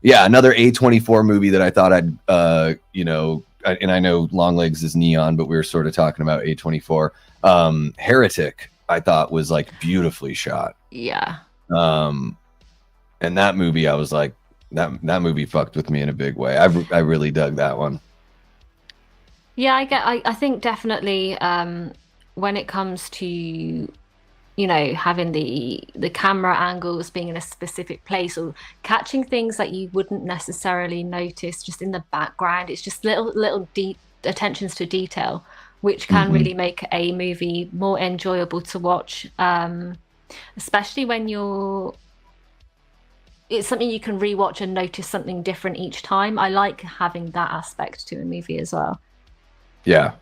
A24 movie that I thought I'd, you know, and I know Long Legs is Neon, but we were sort of talking about A24. Heretic, I thought was like beautifully shot. Yeah. And that movie, I was like, that movie fucked with me in a big way. I really dug that one. Yeah, I think definitely when it comes to, you know, having the camera angles being in a specific place, or catching things that you wouldn't necessarily notice just in the background, it's just little deep attentions to detail, which can really make a movie more enjoyable to watch, especially when it's something you can rewatch and notice something different each time. I like having that aspect to a movie as well. Yeah.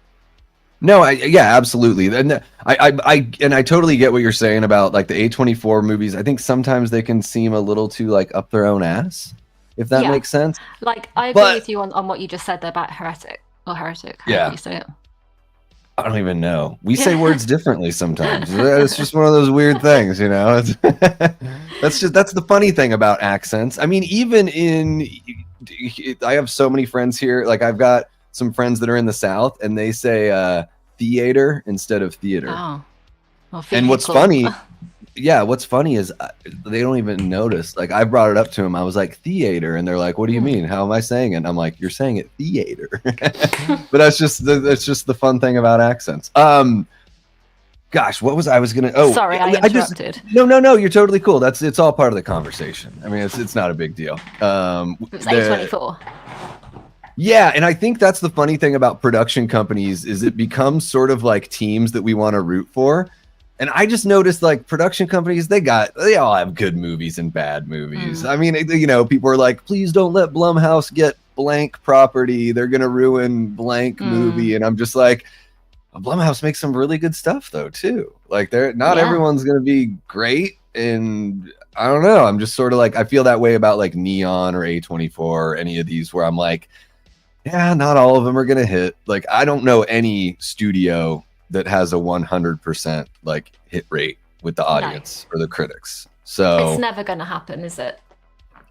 No, yeah, absolutely. And I totally get what you're saying about like the A24 movies. I think sometimes they can seem a little too like up their own ass, if that makes sense. Like, I agree with you on what you just said there about Heretic. How do you say it? I don't even know. We say words differently sometimes. It's just one of those weird things, you know. That's the funny thing about accents. I mean, even I have so many friends here. Like, I've got some friends that are in the South, and they say theater instead of theater. Oh, well, and what's funny is they don't even notice. Like, I brought it up to them. I was like, theater, and they're like, what do you mean? How am I saying it? And I'm like, you're saying it theater. But that's just the fun thing about accents. Gosh, what was I was gonna? Oh, sorry, I interrupted. No, you're totally cool. It's all part of the conversation. I mean, it's not a big deal. It's A24. Yeah, and I think that's the funny thing about production companies, is it becomes sort of like teams that we want to root for. And I just noticed, like, production companies, they all have good movies and bad movies. I mean, you know, people are like, please don't let Blumhouse get blank property. They're going to ruin blank movie. And I'm just like, Blumhouse makes some really good stuff, though, too. Like, not everyone's going to be great. And I don't know. I'm just sort of like, I feel that way about like Neon or A24 or any of these, where I'm like, yeah, not all of them are going to hit. Like, I don't know any studio that has a 100% like hit rate with the audience or the critics. So it's never going to happen, is it?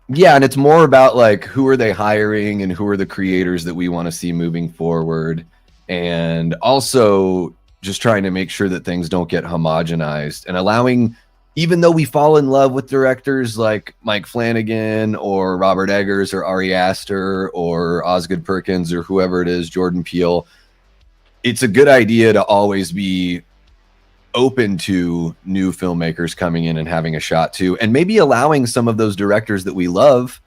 Yeah, and it's more about like, who are they hiring and who are the creators that we want to see moving forward, and also just trying to make sure that things don't get homogenized, and allowing, even though we fall in love with directors like Mike Flanagan or Robert Eggers or Ari Aster or Osgood Perkins or whoever it is, Jordan Peele, it's a good idea to always be open to new filmmakers coming in and having a shot too, and maybe allowing some of those directors that we love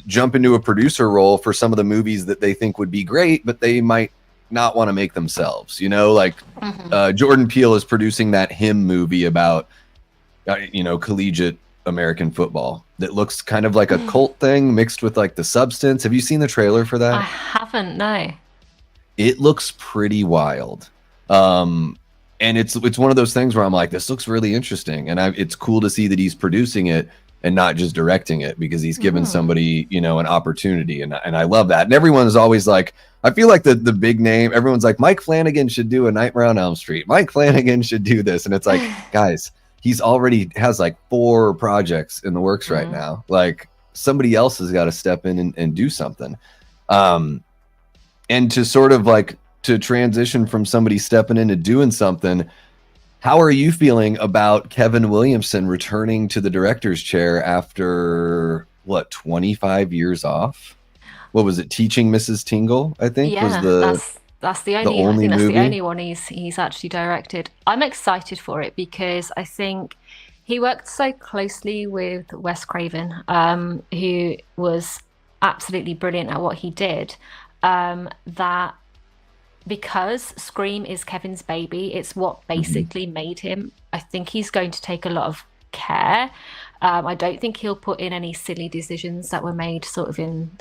jump into a producer role for some of the movies that they think would be great, but they might not want to make themselves. You know, like Jordan Peele is producing that Him movie about you know, collegiate American football that looks kind of like a cult thing mixed with like the substance. Have you seen the trailer for that? I haven't, no. It looks pretty wild. And it's one of those things where I'm like, this looks really interesting. And it's cool to see that he's producing it. and not just directing it, because he's given somebody, you know, an opportunity. And I love that. And everyone's always like, I feel like the big name, everyone's like, Mike Flanagan should do A Nightmare on Elm Street. Mike Flanagan should do this. And it's like, guys, he's already has like 4 projects in the works right now. Like, somebody else has got to step in and do something. And to sort of like, to transition from somebody stepping into doing something, how are you feeling about Kevin Williamson returning to the director's chair after, what, 25 years off? What was it, Teaching Mrs. Tingle, I think, was that's the only movie? That's the only one he's actually directed. I'm excited for it because I think he worked so closely with Wes Craven, who was absolutely brilliant at what he did, that because Scream is Kevin's baby, it's what basically made him. I think he's going to take a lot of care. I don't think he'll put in any silly decisions that were made sort of in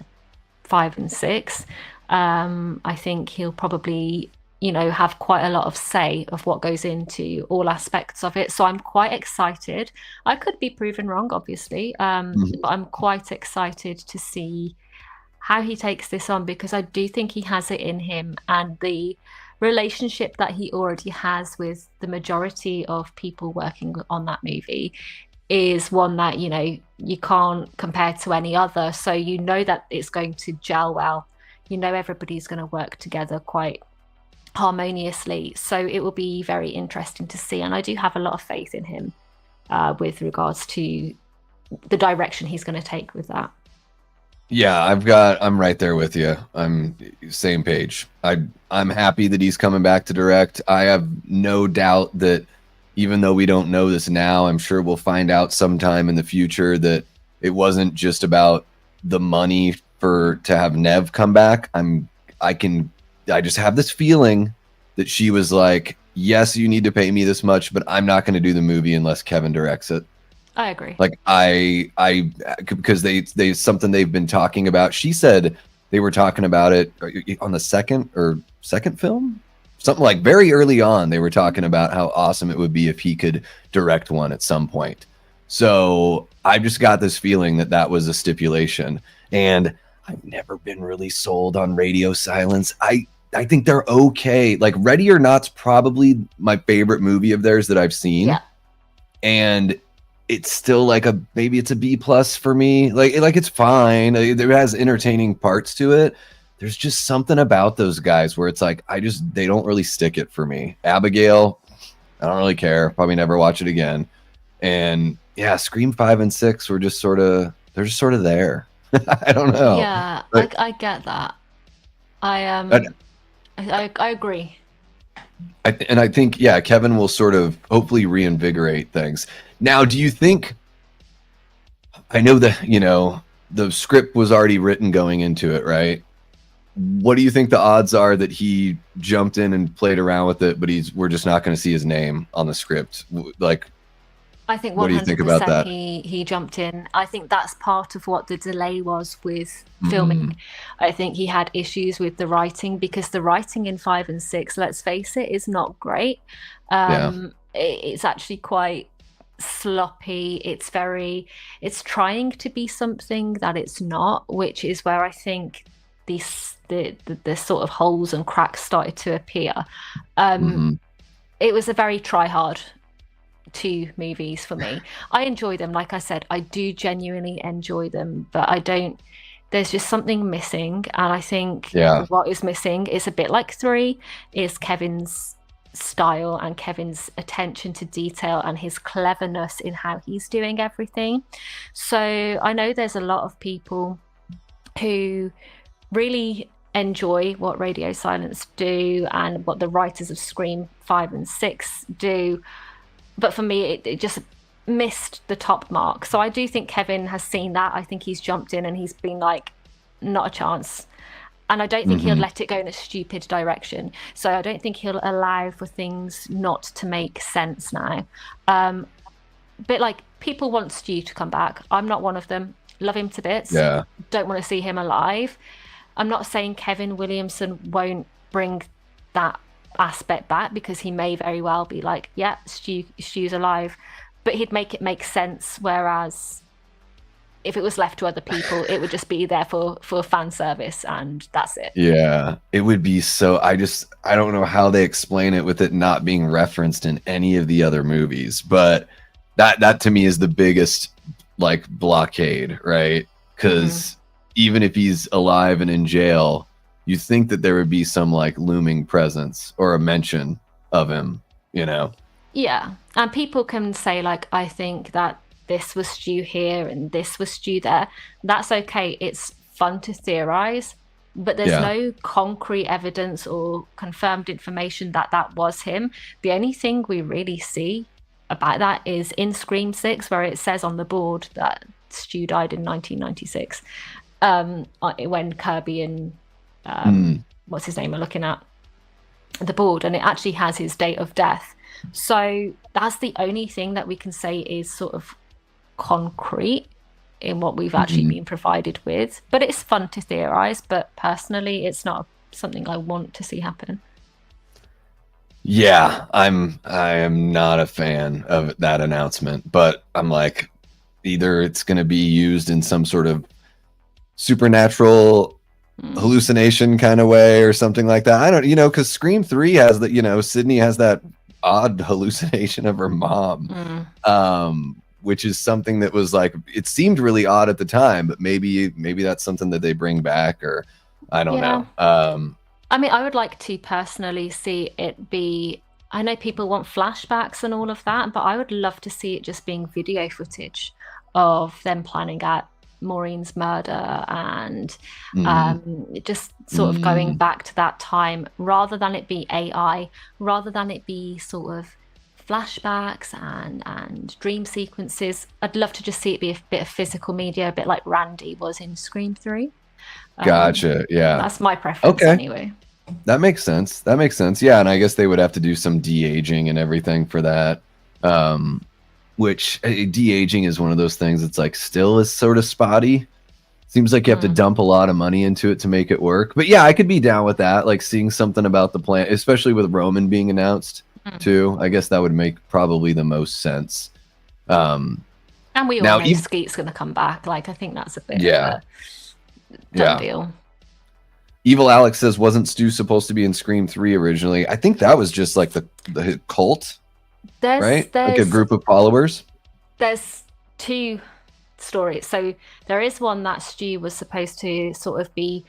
5 and 6. I think he'll probably, you know, have quite a lot of say of what goes into all aspects of it. So I'm quite excited. I could be proven wrong, obviously, but I'm quite excited to see how he takes this on, because I do think he has it in him, and the relationship that he already has with the majority of people working on that movie is one that, you know, you can't compare to any other. So you know that it's going to gel well. You know, everybody's going to work together quite harmoniously. So it will be very interesting to see. And I do have a lot of faith in him with regards to the direction he's going to take with that. Yeah, I'm right there with you. I'm same page. I'm happy that he's coming back to direct. I have no doubt that even though we don't know this now, I'm sure we'll find out sometime in the future that it wasn't just about the money to have Nev come back. I just have this feeling that she was like, yes, you need to pay me this much, but I'm not going to do the movie unless Kevin directs it. I agree. Like because they something they've been talking about. She said they were talking about it on the second film, something like very early on. They were talking about how awesome it would be if he could direct one at some point. So I just got this feeling that was a stipulation, and I've never been really sold on Radio Silence. I think they're okay. Like Ready or Not's probably my favorite movie of theirs that I've seen. Yeah. And it's still like maybe it's a B+ for me. Like it's fine. It has entertaining parts to it. There's just something about those guys where it's like, they don't really stick it for me. Abigail, I don't really care. Probably never watch it again. And yeah, Scream 5 and 6 were just they're just sort of there. I don't know. Yeah, I get that. I agree. I think, yeah, Kevin will sort of hopefully reinvigorate things. Now, do you think, I know that, you know, the script was already written going into it, right? What do you think the odds are that he jumped in and played around with it, but we're just not going to see his name on the script? Like, I think 100% what do you think about that? He jumped in. I think that's part of what the delay was with filming. I think he had issues with the writing, because the writing in 5 and 6, let's face it, is not great. It's actually quite sloppy. It's trying to be something that it's not, which is where I think the sort of holes and cracks started to appear. It was a very try hard 2 movies for me. I enjoy them, like I said, I do genuinely enjoy them, but there's just something missing. And I think what is missing is a bit like 3, is Kevin's style and Kevin's attention to detail and his cleverness in how he's doing everything. So I know there's a lot of people who really enjoy what Radio Silence do and what the writers of Scream 5 and 6 do, but for me it just missed the top mark. So I do think Kevin has seen that. I think he's jumped in and he's been like, not a chance. And I don't think he'll let it go in a stupid direction. So I don't think he'll allow for things not to make sense now. But like, people want Stu to come back. I'm not one of them. Love him to bits. Yeah. Don't want to see him alive. I'm not saying Kevin Williamson won't bring that aspect back, because he may very well be like, yeah, Stu's alive, but he'd make it make sense. Whereas if it was left to other people, it would just be there for fan service, and that's it. Yeah, it would be so. I don't know how they explain it with it not being referenced in any of the other movies, but that to me is the biggest like blockade, right? Because even if he's alive and in jail, you think that there would be some like looming presence or a mention of him, you know? Yeah, and people can say like, I think that this was Stu here and this was Stu there. That's okay. It's fun to theorize, but there's no concrete evidence or confirmed information that that was him. The only thing we really see about that is in Scream 6, where it says on the board that Stu died in 1996, when Kirby and what's his name are looking at the board, and it actually has his date of death. So that's the only thing that we can say is sort of concrete in what we've actually been provided with. But it's fun to theorize, but personally it's not something I want to see happen. Yeah, I am not a fan of that announcement, but I'm like, either it's going to be used in some sort of supernatural hallucination kind of way or something like that. I don't, because Scream 3 has that, Sydney has that odd hallucination of her mom, which is something that was like, it seemed really odd at the time, but maybe that's something that they bring back, or I don't know. I mean, I would like to personally see it be, I know people want flashbacks and all of that, but I would love to see it just being video footage of them planning out Maureen's murder and just sort of going back to that time, rather than it be AI, rather than it be sort of flashbacks and dream sequences. I'd love to just see it be a bit of physical media, a bit like Randy was in Scream 3. Gotcha. Yeah, that's my preference anyway. That makes sense. Yeah, and I guess they would have to do some de-aging and everything for that. Which de-aging is one of those things that's like still is sort of spotty. Seems like you have to dump a lot of money into it to make it work. But yeah, I could be down with that. Like seeing something about the plan, especially with Roman being announced too. I guess that would make probably the most sense. And we all know Skeet's going to come back. Like, I think that's a bit of a done deal. Evil Alex says, wasn't Stu supposed to be in Scream 3 originally? I think that was just like the cult, right? Like a group of followers. There's two stories. So there is one that Stu was supposed to sort of be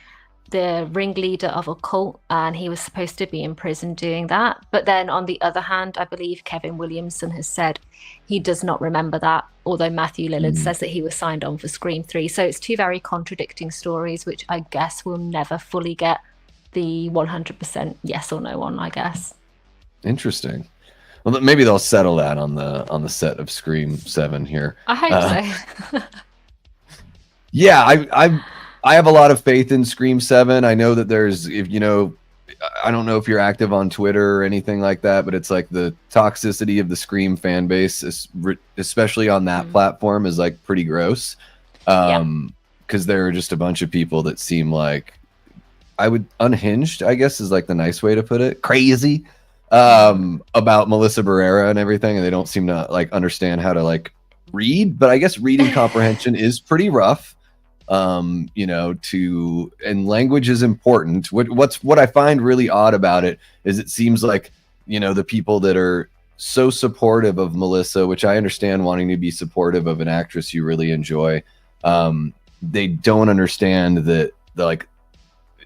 the ringleader of a cult, and he was supposed to be in prison doing that. But then on the other hand, I believe Kevin Williamson has said he does not remember that, although Matthew Lillard says that he was signed on for Scream 3. So it's two very contradicting stories, which I guess we'll never fully get the 100% yes or no on, I guess. Interesting. Well, maybe they'll settle that on the set of Scream 7 here. I hope so. Yeah, I have a lot of faith in Scream 7. I know that there's, I don't know if you're active on Twitter or anything like that, but it's like the toxicity of the Scream fan base, especially on that platform, is like pretty gross. Because there are just a bunch of people that seem like, unhinged, I guess is like the nice way to put it, crazy about Melissa Barrera and everything, and they don't seem to like understand how to like read. But I guess reading comprehension is pretty rough. And language is important. What I find really odd about it is it seems like, the people that are so supportive of Melissa, which I understand wanting to be supportive of an actress you really enjoy, they don't understand that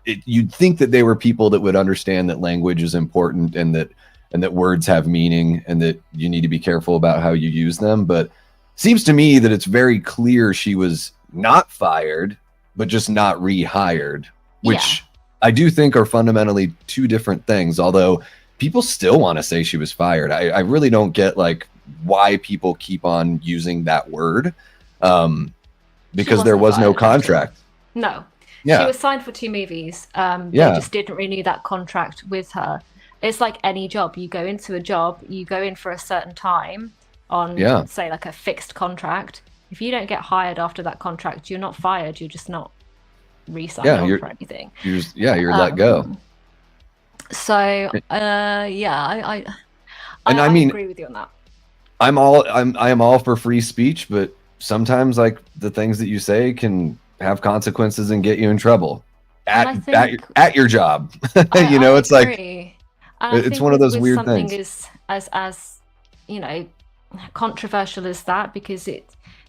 you'd think that they were people that would understand that language is important and that words have meaning and that you need to be careful about how you use them. But seems to me that it's very clear she was not fired, but just not rehired, which I do think are fundamentally two different things. Although people still want to say she was fired. I really don't get like why people keep on using that word, because there was no contract. No. Yeah. She was signed for 2 movies. They just didn't renew that contract with her. It's like any job. You go into a job, you go in for a certain time on, say, like a fixed contract. If you don't get hired after that contract, you're not fired. You're just not re-signed on for anything. You're let go. So, I agree with you on that. I am all for free speech, but sometimes like the things that you say can have consequences and get you in trouble at your job. You know, it's like and I it's think one of those with weird something things. as you know, controversial as that, because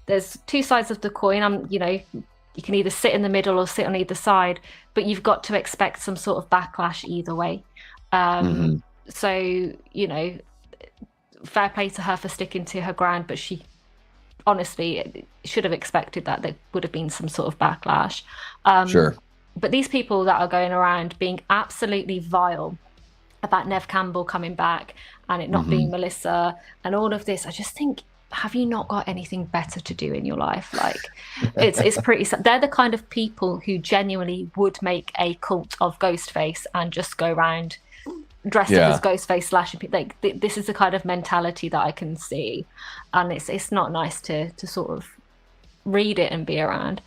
there's two sides of the coin. You know, you can either sit in the middle or sit on either side, but you've got to expect some sort of backlash either way. So, you know, fair play to her for sticking to her ground, but she honestly should have expected that there would have been some sort of backlash. Sure. But these people that are going around being absolutely vile about Nev Campbell coming back and it not being Melissa and all of this, I just think, have you not got anything better to do in your life? Like, it's pretty. They're the kind of people who genuinely would make a cult of Ghostface and just go around dressed up as Ghostface slashing people. Like, this is the kind of mentality that I can see, and it's not nice to sort of read it and be around.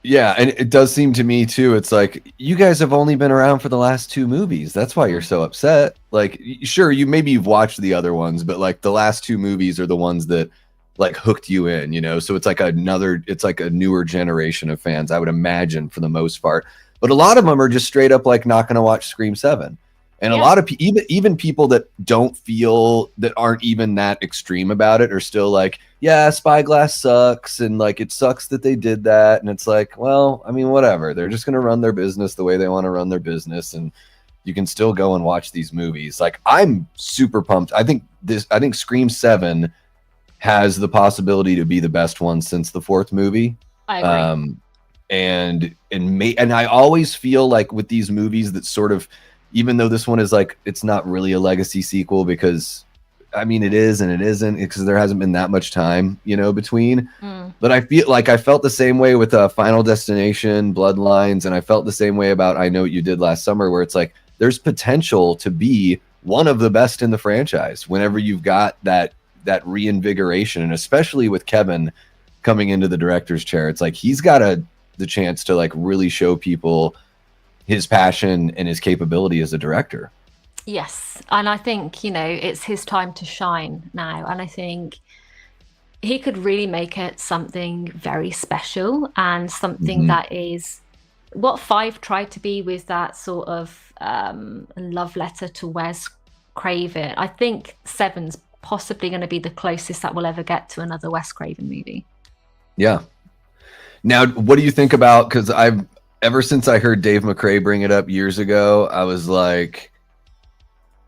Yeah, and it does seem to me too, it's like, you guys have only been around for the last 2 movies. That's why you're so upset. Like, sure, you've watched the other ones, but like the last 2 movies are the ones that like hooked you in, you know? So it's like a newer generation of fans, I would imagine, for the most part. But a lot of them are just straight up like not going to watch Scream 7. And a lot of even people that aren't even that extreme about it are still like, yeah, Spyglass sucks, and like it sucks that they did that. And it's like, well, I mean, whatever. They're just gonna run their business the way they want to run their business, and you can still go and watch these movies. Like, I'm super pumped. I think Scream 7 has the possibility to be the best one since the 4th movie. I agree. And I always feel like with these movies that sort of, even though this one is like, it's not really a legacy sequel, because I mean, it is and it isn't, because there hasn't been that much time, you know, between. But I feel like I felt the same way with Final Destination, Bloodlines, and I felt the same way about I Know What You Did Last Summer, where it's like, there's potential to be one of the best in the franchise whenever you've got that reinvigoration, and especially with Kevin coming into the director's chair, it's like he's got the chance to like really show people his passion and his capability as a director. Yes, and I think, you know, it's his time to shine now, and I think he could really make it something very special and something that is what 5 tried to be, with that sort of love letter to Wes Craven. I think 7's possibly going to be the closest that we'll ever get to another Wes Craven movie. Yeah. Now, what do you think about, because ever since I heard Dave McRae bring it up years ago, I was like,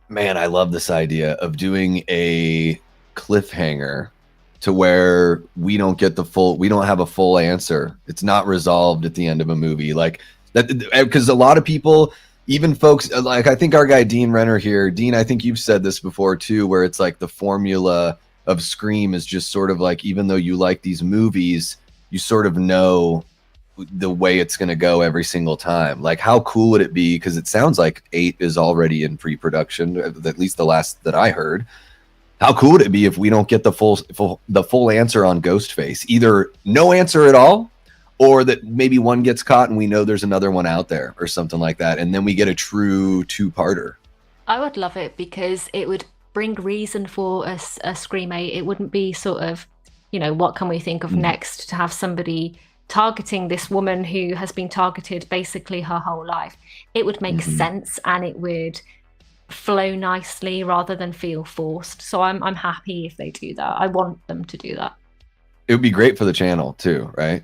man, I love this idea of doing a cliffhanger to where we don't have a full answer. It's not resolved at the end of a movie. Like that, because a lot of people, even folks like, I think our guy Dean Renner here, Dean, I think you've said this before too, where it's like the formula of Scream is just sort of like, even though you like these movies, you sort of know the way it's going to go every single time. Like, how cool would it be? Because it sounds like 8 is already in pre-production, at least the last that I heard. How cool would it be if we don't get the full answer on Ghostface? Either no answer at all, or that maybe one gets caught and we know there's another one out there or something like that, and then we get a true 2-parter. I would love it, because it would bring reason for a Scream 8. It wouldn't be sort of, you know, what can we think of next, to have somebody targeting this woman who has been targeted basically her whole life. It would make sense, and it would flow nicely rather than feel forced. So I'm happy if they do that. I want them to do that. It would be great for the channel too, right?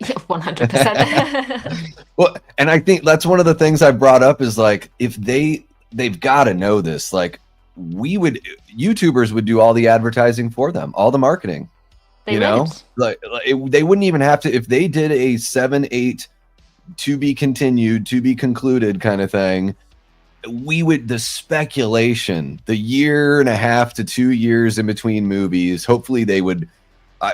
100%. Well, and I think that's one of the things I brought up is like, if they've got to know this, like YouTubers would do all the advertising for them, all the marketing. They wouldn't even have to, if they did a 7, 8 to be continued, to be concluded kind of thing. The speculation, the 1.5 to 2 years in between movies, hopefully they would,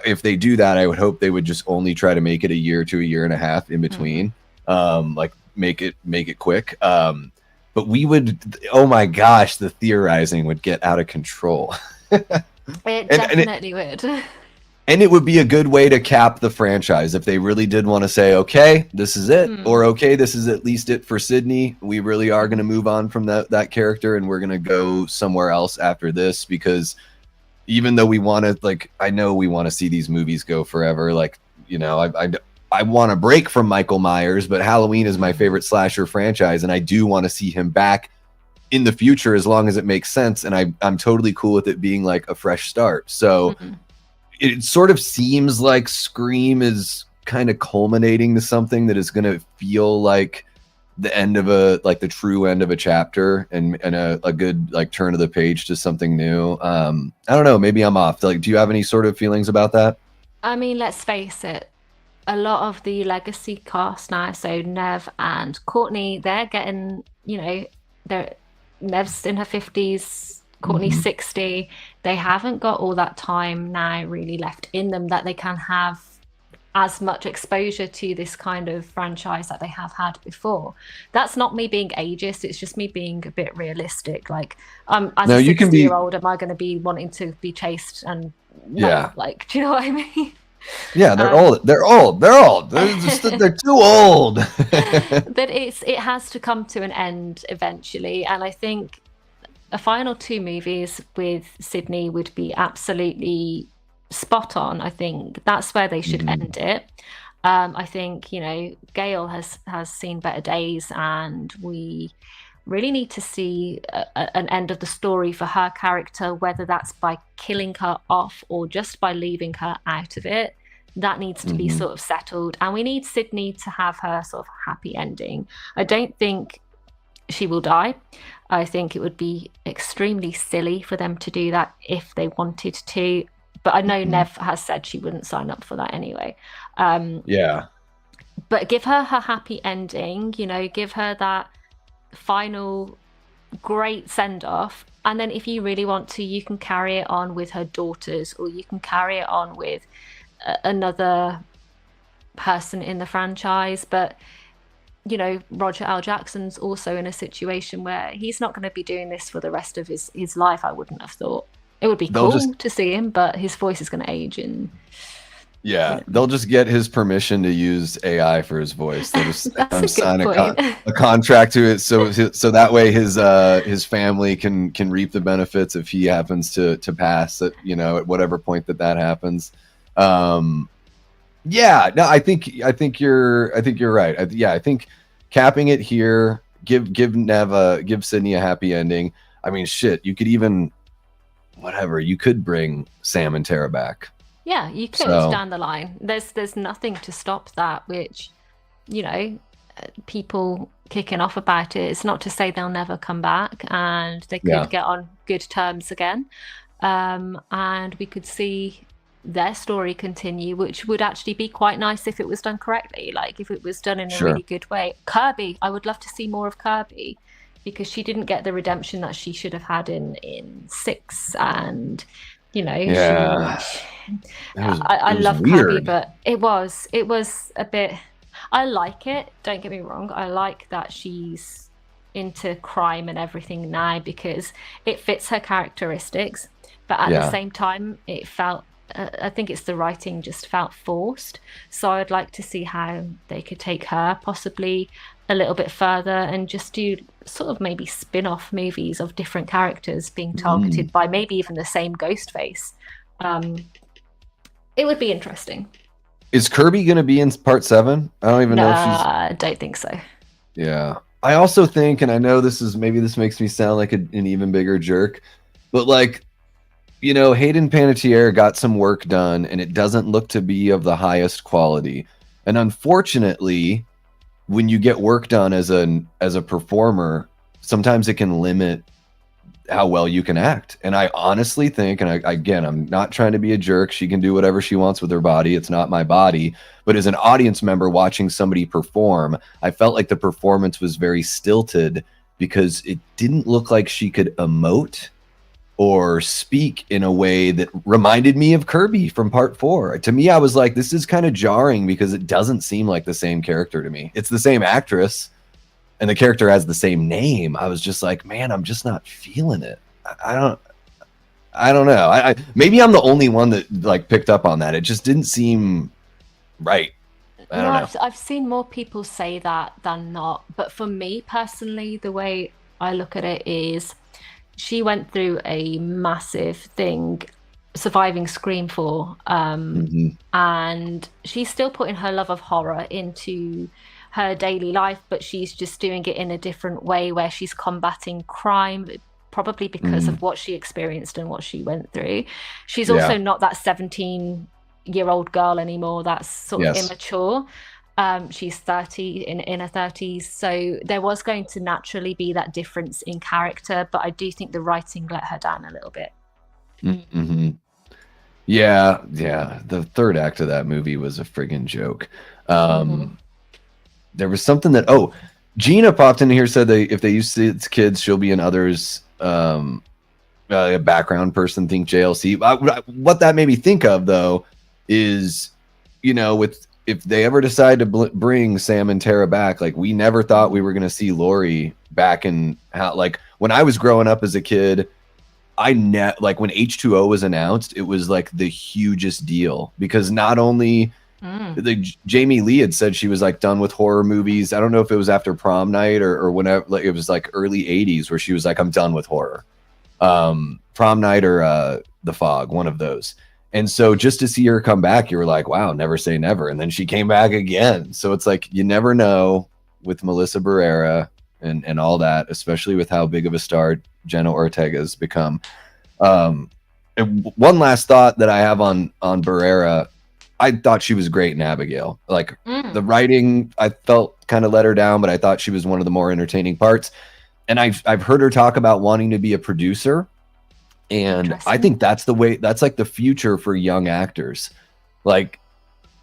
if they do that, I would hope they would just only try to make it 1 year to 1.5 years in between. Like make it quick. But we would, oh my gosh, the theorizing would get out of control. It definitely would. And it would be a good way to cap the franchise if they really did want to say, okay, this is it, or okay, this is at least it for Sydney. We really are going to move on from that character, and we're going to go somewhere else after this, because even though we want to, like, I know we want to see these movies go forever. Like, you know, I want to break from Michael Myers, but Halloween is my favorite slasher franchise, and I do want to see him back in the future as long as it makes sense. And I'm totally cool with it being like a fresh start. So it sort of seems like Scream is kind of culminating to something that is going to feel like the end of the true end of a chapter, and a good like turn of the page to something new. I don't know, maybe I'm off. Like, do you have any sort of feelings about that? I mean, let's face it, a lot of the legacy cast now, so Nev and Courtney, they're getting, Nev's in her 50s, Courtney's 60. They haven't got all that time now really left in them that they can have as much exposure to this kind of franchise that they have had before. That's not me being ageist, it's just me being a bit realistic. Like, as a 60-year-old, am I going to be wanting to be chased? And like, do you know what I mean? Yeah, they're old. They're old. They're too old. But it has to come to an end eventually, and I think a final 2 movies with Sydney would be absolutely spot on. I think that's where they should end it. I think, Gail has seen better days, and we really need to see an end of the story for her character, whether that's by killing her off or just by leaving her out of it. That needs to be sort of settled, and we need Sydney to have her sort of happy ending. I don't think she will die. I think it would be extremely silly for them to do that if they wanted to. But I know Nev has said she wouldn't sign up for that anyway. But give her her happy ending, give her that final great send-off. And then if you really want to, you can carry it on with her daughters, or you can carry it on with another person in the franchise. But, Roger L. Jackson's also in a situation where he's not going to be doing this for the rest of his life, I wouldn't have thought. It would be cool to see him, but his voice is going to age. And they'll just get his permission to use AI for his voice. They'll just sign a contract to it, so that way his family can reap the benefits if he happens to pass at whatever point that happens. No, I think you're right. I think capping it here, give Sydney a happy ending. I mean, shit, you could even. Whatever, you could bring Sam and Tara back. Yeah, you could down the line. There's nothing to stop that, which, people kicking off about it. It's not to say they'll never come back, and they could get on good terms again. And we could see their story continue, which would actually be quite nice if it was done correctly. Like, if it was done in a really good way. Kirby, I would love to see more of Kirby, because she didn't get the redemption that she should have had in 6, and I love Kirby, but it was a bit. I like it, don't get me wrong, I like that she's into crime and everything now because it fits her characteristics, but at the same time it felt I think it's the writing just felt forced. So I'd like to see how they could take her possibly a little bit further and just do sort of maybe spin-off movies of different characters being targeted by maybe even the same ghost face. It would be interesting. Is Kirby going to be in part 7? I don't even know if she's... I don't think so. Yeah. I also think, and I know this makes me sound like an even bigger jerk, but like, Hayden Panettiere got some work done, and it doesn't look to be of the highest quality. And unfortunately, when you get work done as a performer, sometimes it can limit how well you can act. And I honestly think, and I'm not trying to be a jerk, she can do whatever she wants with her body. It's not my body. But as an audience member watching somebody perform, I felt like the performance was very stilted because it didn't look like she could emote or speak in a way that reminded me of Kirby from part 4. To me, I was like, this is kind of jarring because it doesn't seem like the same character to me. It's the same actress and the character has the same name. I was just like, man, I'm just not feeling it. I don't know. Maybe I'm the only one that like picked up on that. It just didn't seem right. I don't know. I've seen more people say that than not. But for me personally, the way I look at it is, she went through a massive thing surviving Scream for, and she's still putting her love of horror into her daily life, but she's just doing it in a different way where she's combating crime, probably because of what she experienced and what she went through. She's also not that 17-year-old girl anymore that's sort of immature. She's 30, in her 30s, so there was going to naturally be that difference in character, but I do think the writing let her down a little bit. Yeah, the third act of that movie was a friggin' joke. There was something that Gina popped in here, said that if they use its kids, she'll be in others. A background person, think JLC. What that made me think of though is, if they ever decide to bring Sam and Tara back, like we never thought we were going to see Laurie back in like when I was growing up as a kid, like when H2O was announced, it was like the hugest deal because not only Jamie Lee had said she was like done with horror movies. I don't know if it was after Prom Night or whenever, like it was like early 80s where she was like, I'm done with horror. Prom Night or The Fog, one of those. And so just to see her come back, you were like, wow, never say never. And then she came back again. So it's like, you never know with Melissa Barrera and all that, especially with how big of a star Jenna Ortega's become. And one last thought that I have on Barrera, I thought she was great in Abigail. Like the writing, I felt kind of let her down, but I thought she was one of the more entertaining parts. And I've heard her talk about wanting to be a producer. And I think that's the way, that's like the future for young actors. Like,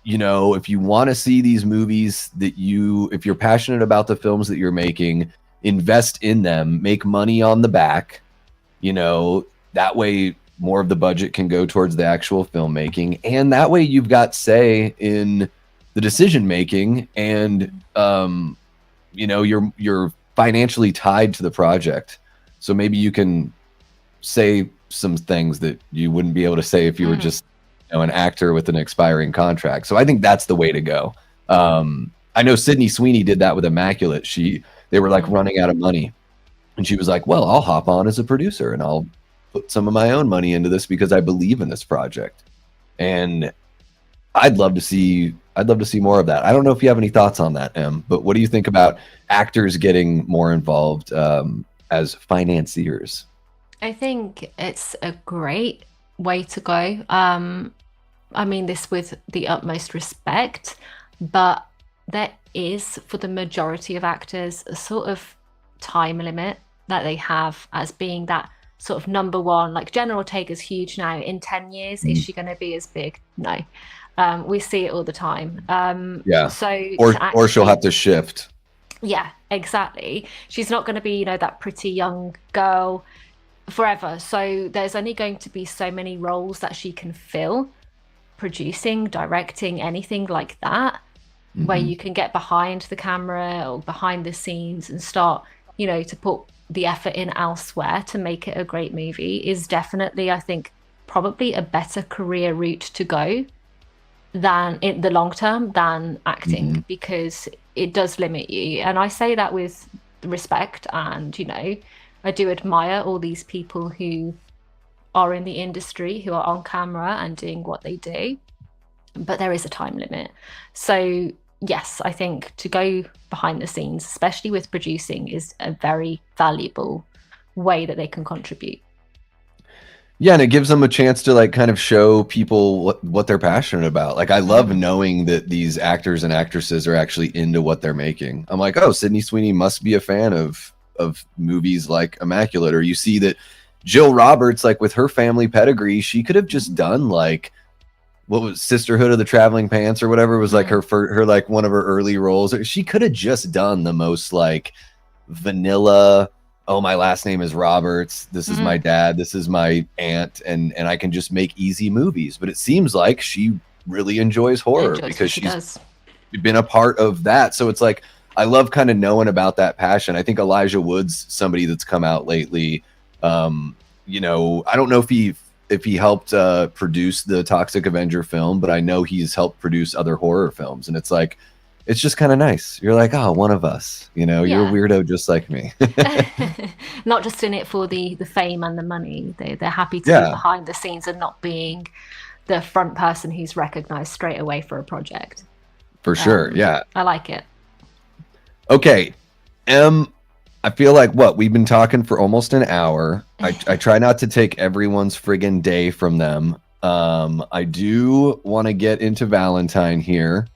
if you want to see these movies if you're passionate about the films that you're making, invest in them, make money on the back, that way more of the budget can go towards the actual filmmaking. And that way you've got say in the decision making and, you're financially tied to the project. So maybe you can say some things that you wouldn't be able to say if you were just an actor with an expiring contract. So I think that's the way to go. I know Sydney Sweeney did that with Immaculate. They were like running out of money and she was like, well, I'll hop on as a producer and I'll put some of my own money into this because I believe in this project. And I'd love to see more of that. I don't know if you have any thoughts on that, Em, but what do you think about actors getting more involved as financiers? I think it's a great way to go. I mean this with the utmost respect, but there is, for the majority of actors, a sort of time limit that they have as being that sort of number one. Like Jenna Ortega's huge now. In 10 years, is she going to be as big? No. We see it all the time. So or she'll have to shift. Yeah, exactly. She's not going to be, that pretty young girl forever. So there's only going to be so many roles that she can fill, producing, directing, anything like that, where you can get behind the camera or behind the scenes and start, to put the effort in elsewhere to make it a great movie is definitely, I think, probably a better career route to go than in the long term than acting, because it does limit you. And I say that with respect, and I do admire all these people who are in the industry, who are on camera and doing what they do, but there is a time limit. So yes, I think to go behind the scenes, especially with producing, is a very valuable way that they can contribute. Yeah, and it gives them a chance to like kind of show people what they're passionate about. Like I love knowing that these actors and actresses are actually into what they're making. I'm like, oh, Sydney Sweeney must be a fan of movies like Immaculate. Or you see that Jill Roberts, like with her family pedigree, she could have just done like what was Sisterhood of the Traveling Pants or whatever was like her like one of her early roles. She could have just done the most like vanilla, oh, my last name is Roberts, this is my dad, this is my aunt, and I can just make easy movies. But it seems like she really enjoys horror because she's been a part of that. So it's like, I love kind of knowing about that passion. I think Elijah Wood's somebody that's come out lately. I don't know if he helped produce the Toxic Avenger film, but I know he's helped produce other horror films. And it's like, it's just kind of nice. You're like, oh, one of us, you know, you're a weirdo just like me. Not just in it for the fame and the money. They're happy to be behind the scenes and not being the front person who's recognized straight away for a project. For sure. Yeah. I like it. Okay. I feel like we've been talking for almost an hour. I try not to take everyone's friggin' day from them. I do want to get into Valentine here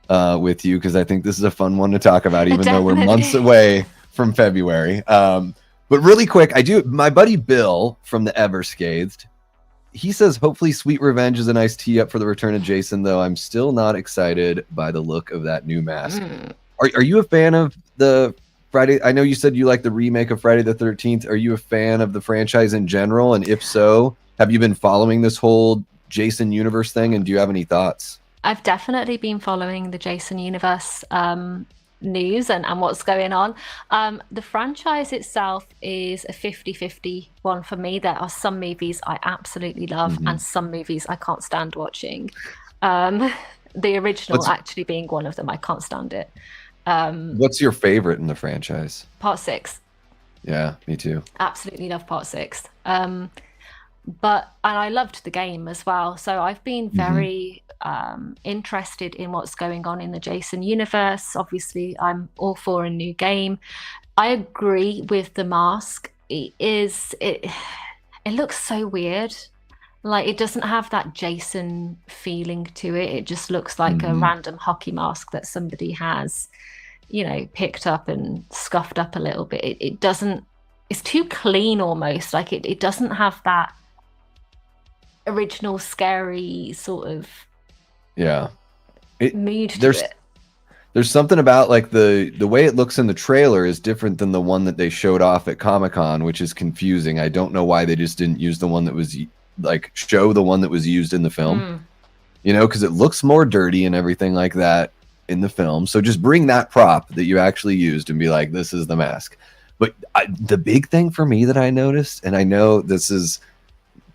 with you, because I think this is a fun one to talk about, even though we're months away from February. But really quick, my buddy Bill from the Ever Scathed, he says, hopefully Sweet Revenge is a nice tee up for the return of Jason, though I'm still not excited by the look of that new mask. Are you a fan of the Friday? I know you said you like the remake of Friday the 13th. Are you a fan of the franchise in general? And if so, have you been following this whole Jason universe thing? And do you have any thoughts? I've definitely been following the Jason universe news and what's going on. The franchise itself is a 50-50 one for me. There are some movies I absolutely love and some movies I can't stand watching. The original actually being one of them. I can't stand it. What's your favorite in the franchise? Part 6. Yeah, me too. Absolutely love Part 6. And I loved the game as well. So I've been very interested in what's going on in the Jason universe. Obviously, I'm all for a new game. I agree with the mask. It looks so weird. Like, it doesn't have that Jason feeling to it. It just looks like a random hockey mask that somebody has, you know, picked up and scuffed up a little bit. It doesn't, it's too clean almost. Like, it doesn't have that original scary sort of mood to it. There's something about, like, the way it looks in the trailer is different than the one that they showed off at Comic-Con, which is confusing. I don't know why they just didn't use the one that was show the one that was used in the film, you know, because it looks more dirty and everything like that in the film. So just bring that prop that you actually used and be like, this is the mask. But the big thing for me that I noticed, and I know this is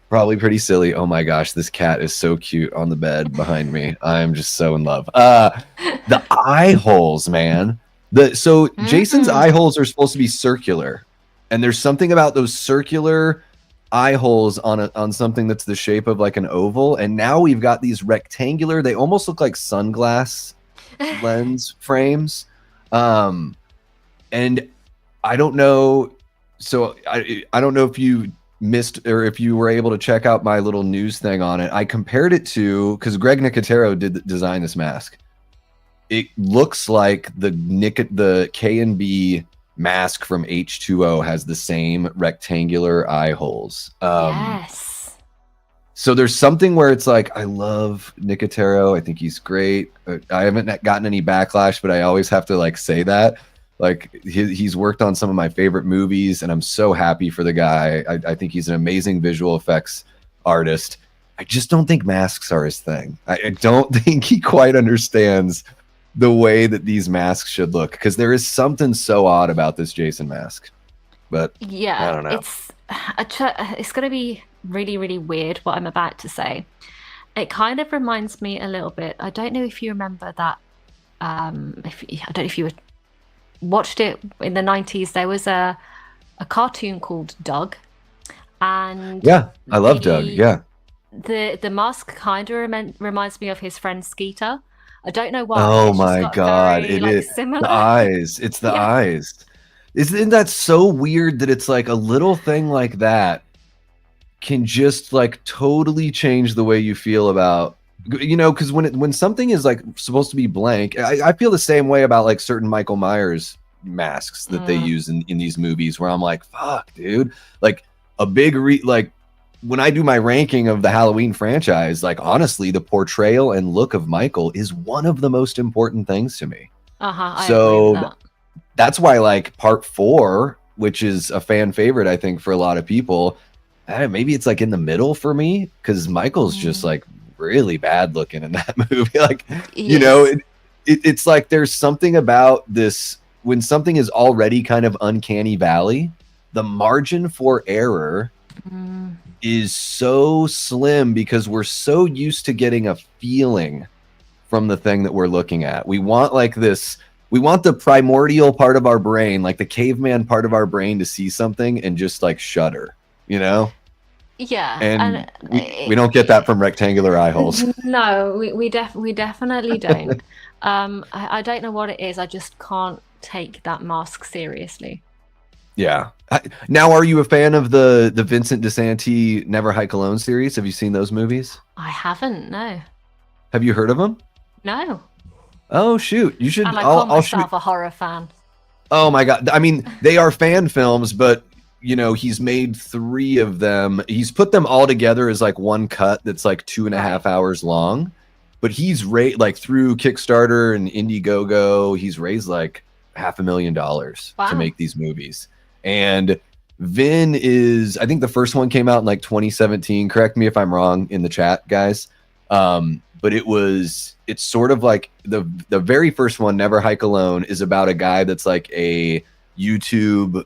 probably pretty silly. Oh my gosh, this cat is so cute on the bed behind me. I'm just so in love. The eye holes, man. Jason's eye holes are supposed to be circular, and there's something about those circular eye holes on something that's the shape of like an oval, and now we've got these rectangular, they almost look like sunglass lens frames. And I don't know, so I don't know if you missed or if you were able to check out my little news thing on it. I compared it to, because Greg Nicotero did design this mask. It looks like the K&B mask from H2O has the same rectangular eye holes. Yes. So there's something where it's like, I love Nicotero. I think he's great. I haven't gotten any backlash, but I always have to like say that. Like, he's worked on some of my favorite movies, and I'm so happy for the guy. I think he's an amazing visual effects artist. I just don't think masks are his thing. I don't think he quite understands the way that these masks should look, because there is something so odd about this Jason mask. But yeah, I don't know. It's going to be really, really weird what I'm about to say. It kind of reminds me a little bit. I don't know if you remember that. I don't know if you watched it in the 90s. There was a cartoon called Doug, and yeah, I love Doug. Yeah, the mask kind of reminds me of his friend Skeeter. I don't know why. Oh my God, it is similar. The eyes. It's the eyes. Isn't that so weird that it's like a little thing like that can just like totally change the way you feel about, you know, because when something is like supposed to be blank, I feel the same way about like certain Michael Myers masks that they use in these movies, where I'm like, fuck, dude, like a big like when I do my ranking of the Halloween franchise, like honestly, the portrayal and look of Michael is one of the most important things to me. So that's why like part 4, which is a fan favorite, I think, for a lot of people, maybe it's like in the middle for me, because Michael's just like really bad looking in that movie. Like, you know, it's like there's something about this, when something is already kind of uncanny valley, the margin for error is so slim, because we're so used to getting a feeling from the thing that we're looking at. We want like this, we want the primordial part of our brain, like the caveman part of our brain, to see something and just like shudder, you know? Yeah, And we don't get that from rectangular eye holes. No, we definitely don't. I don't know what it is. I just can't take that mask seriously. Yeah. Now, are you a fan of the Vincent DeSanti Never Hike Alone series? Have you seen those movies? I haven't. No. Have you heard of them? No. Oh shoot! You should. And I call myself a horror fan. Oh my god! I mean, they are fan films, but you know, he's made 3 of them. He's put them all together as like one cut that's like 2.5 hours long. But he's like through Kickstarter and Indiegogo, he's raised like $500,000 to make these movies. And Vin is, I think the first one came out in like 2017. Correct me if I'm wrong in the chat, guys. But it's sort of like the very first one, Never Hike Alone, is about a guy that's like a YouTube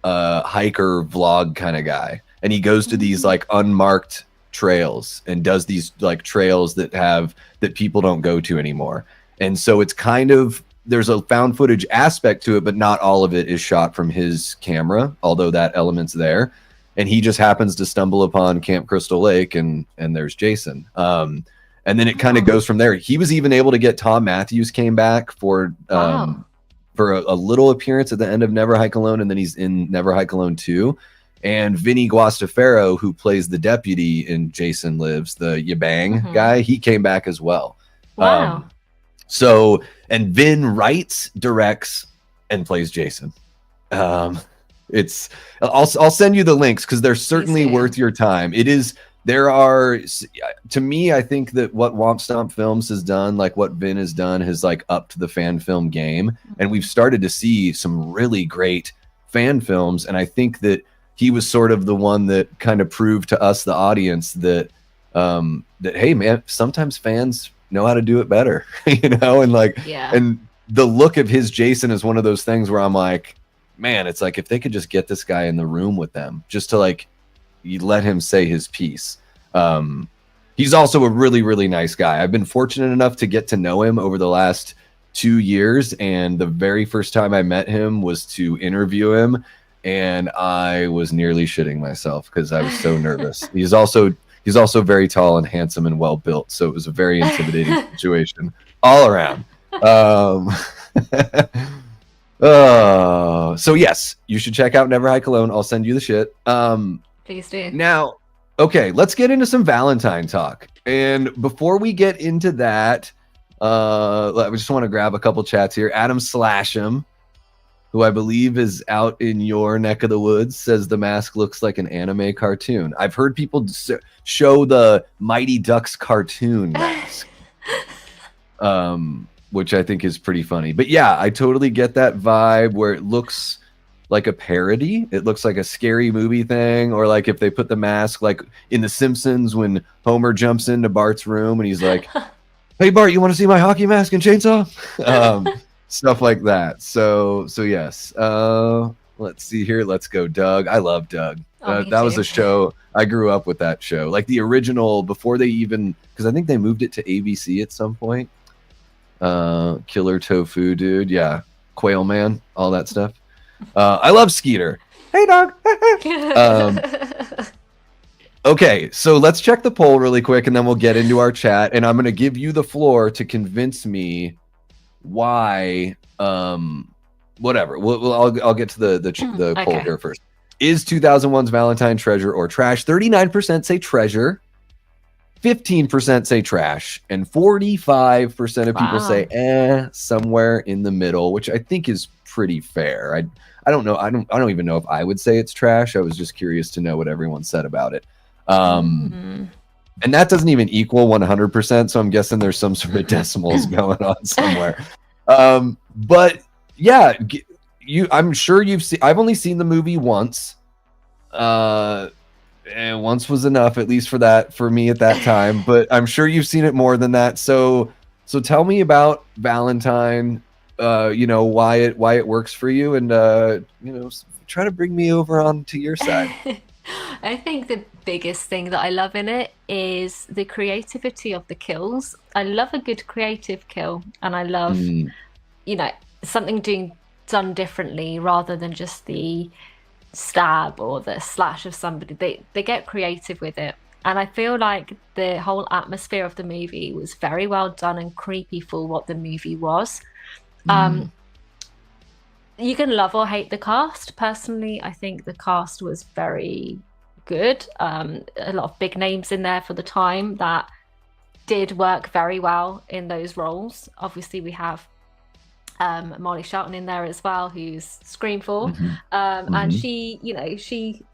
hiker vlog kind of guy, and he goes to these like unmarked trails and does these like trails that people don't go to anymore. And so it's kind of, there's a found footage aspect to it, but not all of it is shot from his camera, although that element's there. And he just happens to stumble upon Camp Crystal Lake, and there's Jason. And then it kind of goes from there. He was even able to get Tom Matthews came back for a little appearance at the end of Never Hike Alone, and then he's in Never Hike Alone 2. And Vinny Guastafaro, who plays the deputy in Jason Lives, the Yabang guy, he came back as well. Wow. So, and Vin writes, directs, and plays Jason. I'll send you the links because they're certainly worth your time. To me, I think that what Womp Stomp Films has done, like what Vin has done, has like upped the fan film game. And we've started to see some really great fan films. And I think that he was sort of the one that kind of proved to us, the audience, that hey man, sometimes fans know how to do it better, you know? And like, and the look of his Jason is one of those things where I'm like, man, it's like if they could just get this guy in the room with them, just to like, you let him say his piece. He's also a really, really nice guy. I've been fortunate enough to get to know him over the last 2 years, and the very first time I met him was to interview him, and I was nearly shitting myself because I was so nervous. He's also very tall and handsome and well built, so it was a very intimidating situation all around. So yes, you should check out Never Hike Alone. I'll send you the shit. Please do. Now, okay, let's get into some Valentine talk. And before we get into that, I just want to grab a couple chats here. Adam Slasham, who I believe is out in your neck of the woods, says the mask looks like an anime cartoon. I've heard people show the Mighty Ducks cartoon mask, which I think is pretty funny. But yeah, I totally get that vibe where it looks like a parody. It looks like a scary movie thing, or like if they put the mask like in The Simpsons when Homer jumps into Bart's room and he's like, "Hey Bart, you want to see my hockey mask and chainsaw?" Stuff like that. So yes. Let's see here. Let's go, Doug. I love Doug. That was a show. I grew up with that show, like the original before they even, because I think they moved it to ABC at some point. Killer Tofu Dude, yeah, Quail Man, all that stuff. I love Skeeter. Hey, dog. Okay, so let's check the poll really quick, and then we'll get into our chat. And I'm going to give you the floor to convince me why. Whatever. I'll get to the poll here first. Is 2001's Valentine treasure or trash? 39% say treasure. 15% say trash, and 45% of people say somewhere in the middle, which I think is pretty fair. I don't know. I don't even know if I would say it's trash. I was just curious to know what everyone said about it. And that doesn't even equal 100%, so I'm guessing there's some sort of decimals going on somewhere. But yeah, I'm sure you've seen. I've only seen the movie once. And once was enough, at least for me at that time. But I'm sure you've seen it more than that. So tell me about Valentine. Why it works for you, and try to bring me over on to your side. I think the biggest thing that I love in it is the creativity of the kills. I love a good creative kill, and I love, Mm, you know, something done differently rather than just the stab or the slash of somebody. They get creative with it. And I feel like the whole atmosphere of the movie was very well done and creepy for what the movie was. mm, You can love or hate the cast. Personally, I think the cast was very good. A lot of big names in there for the time that did work very well in those roles. Obviously, we have Molly Shelton in there as well, who's Screamfall, mhm, and mhm. she,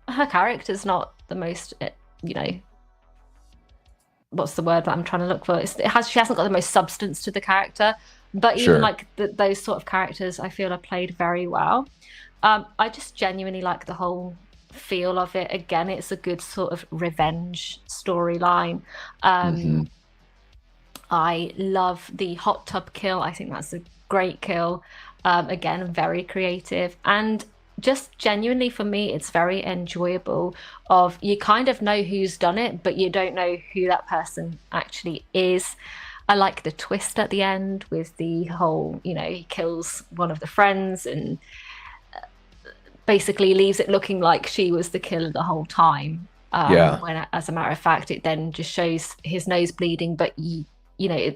her character's not the most, what's the word that I'm trying to look for? She hasn't got the most substance to the character, but even Sure. like those sort of characters, I feel are played very well. I just genuinely like the whole feel of it. Again, it's a good sort of revenge storyline. Hmm. I love the hot tub kill. I think that's a great kill. Again, very creative, and just genuinely for me, it's very enjoyable. Of you kind of know who's done it, but you don't know who that person actually is. I like the twist at the end with the whole, he kills one of the friends and basically leaves it looking like she was the killer the whole time. Yeah. When, as a matter of fact, it then just shows his nose bleeding, but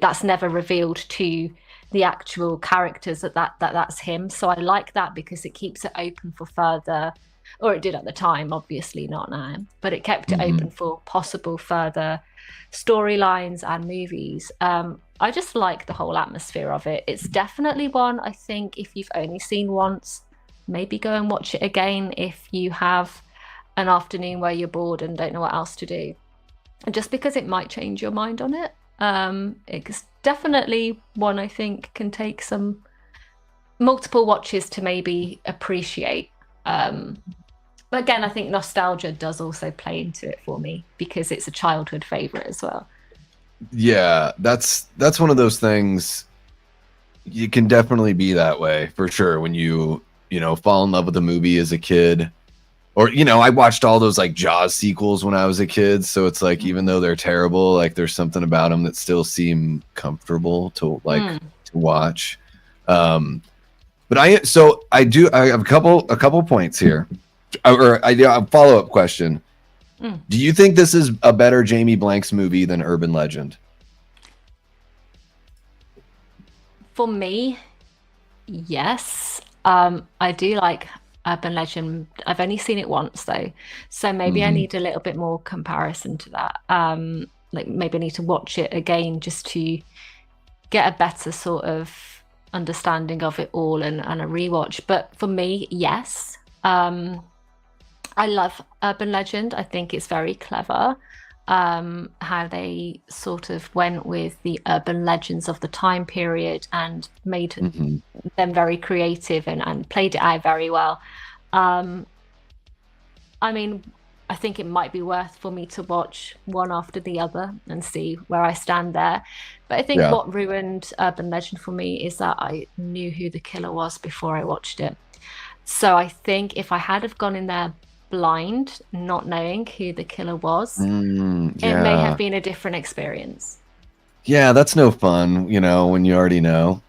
that's never revealed to the actual characters that's him. So I like that because it keeps it open for further, or it did at the time, obviously not now, but it kept it Hmm. open for possible further storylines and movies. I just like the whole atmosphere of it. It's definitely one I think if you've only seen once, maybe go and watch it again if you have an afternoon where you're bored and don't know what else to do. And just because it might change your mind on it. It's definitely one I think can take some multiple watches to maybe appreciate. But again, I think nostalgia does also play into it for me because it's a childhood favorite as well. Yeah, that's one of those things. You can definitely be that way for sure when you fall in love with a movie as a kid. Or, I watched all those like Jaws sequels when I was a kid, so it's like even though they're terrible, like there's something about them that still seem comfortable to to watch. Um, but I have a couple points here, or I do a follow up question. Mm. Do you think this is a better Jamie Blanks movie than Urban Legend? For me, yes. I do like Urban Legend. I've only seen it once though, so maybe I Hmm. need a little bit more comparison to that. Like maybe I need to watch it again just to get a better sort of understanding of it all and a rewatch. But for me, yes. I love Urban Legend. I think it's very clever how they sort of went with the urban legends of the time period and made Hmm. them very creative and played it out very well. Um, I mean, I think it might be worth for me to watch one after the other and see where I stand there. But I think Yeah. what ruined Urban Legend for me is that I knew who the killer was before I watched it. So I think if I had have gone in there blind, not knowing who the killer was, it may have Yeah. been a different experience. Yeah, that's no fun, when you already know.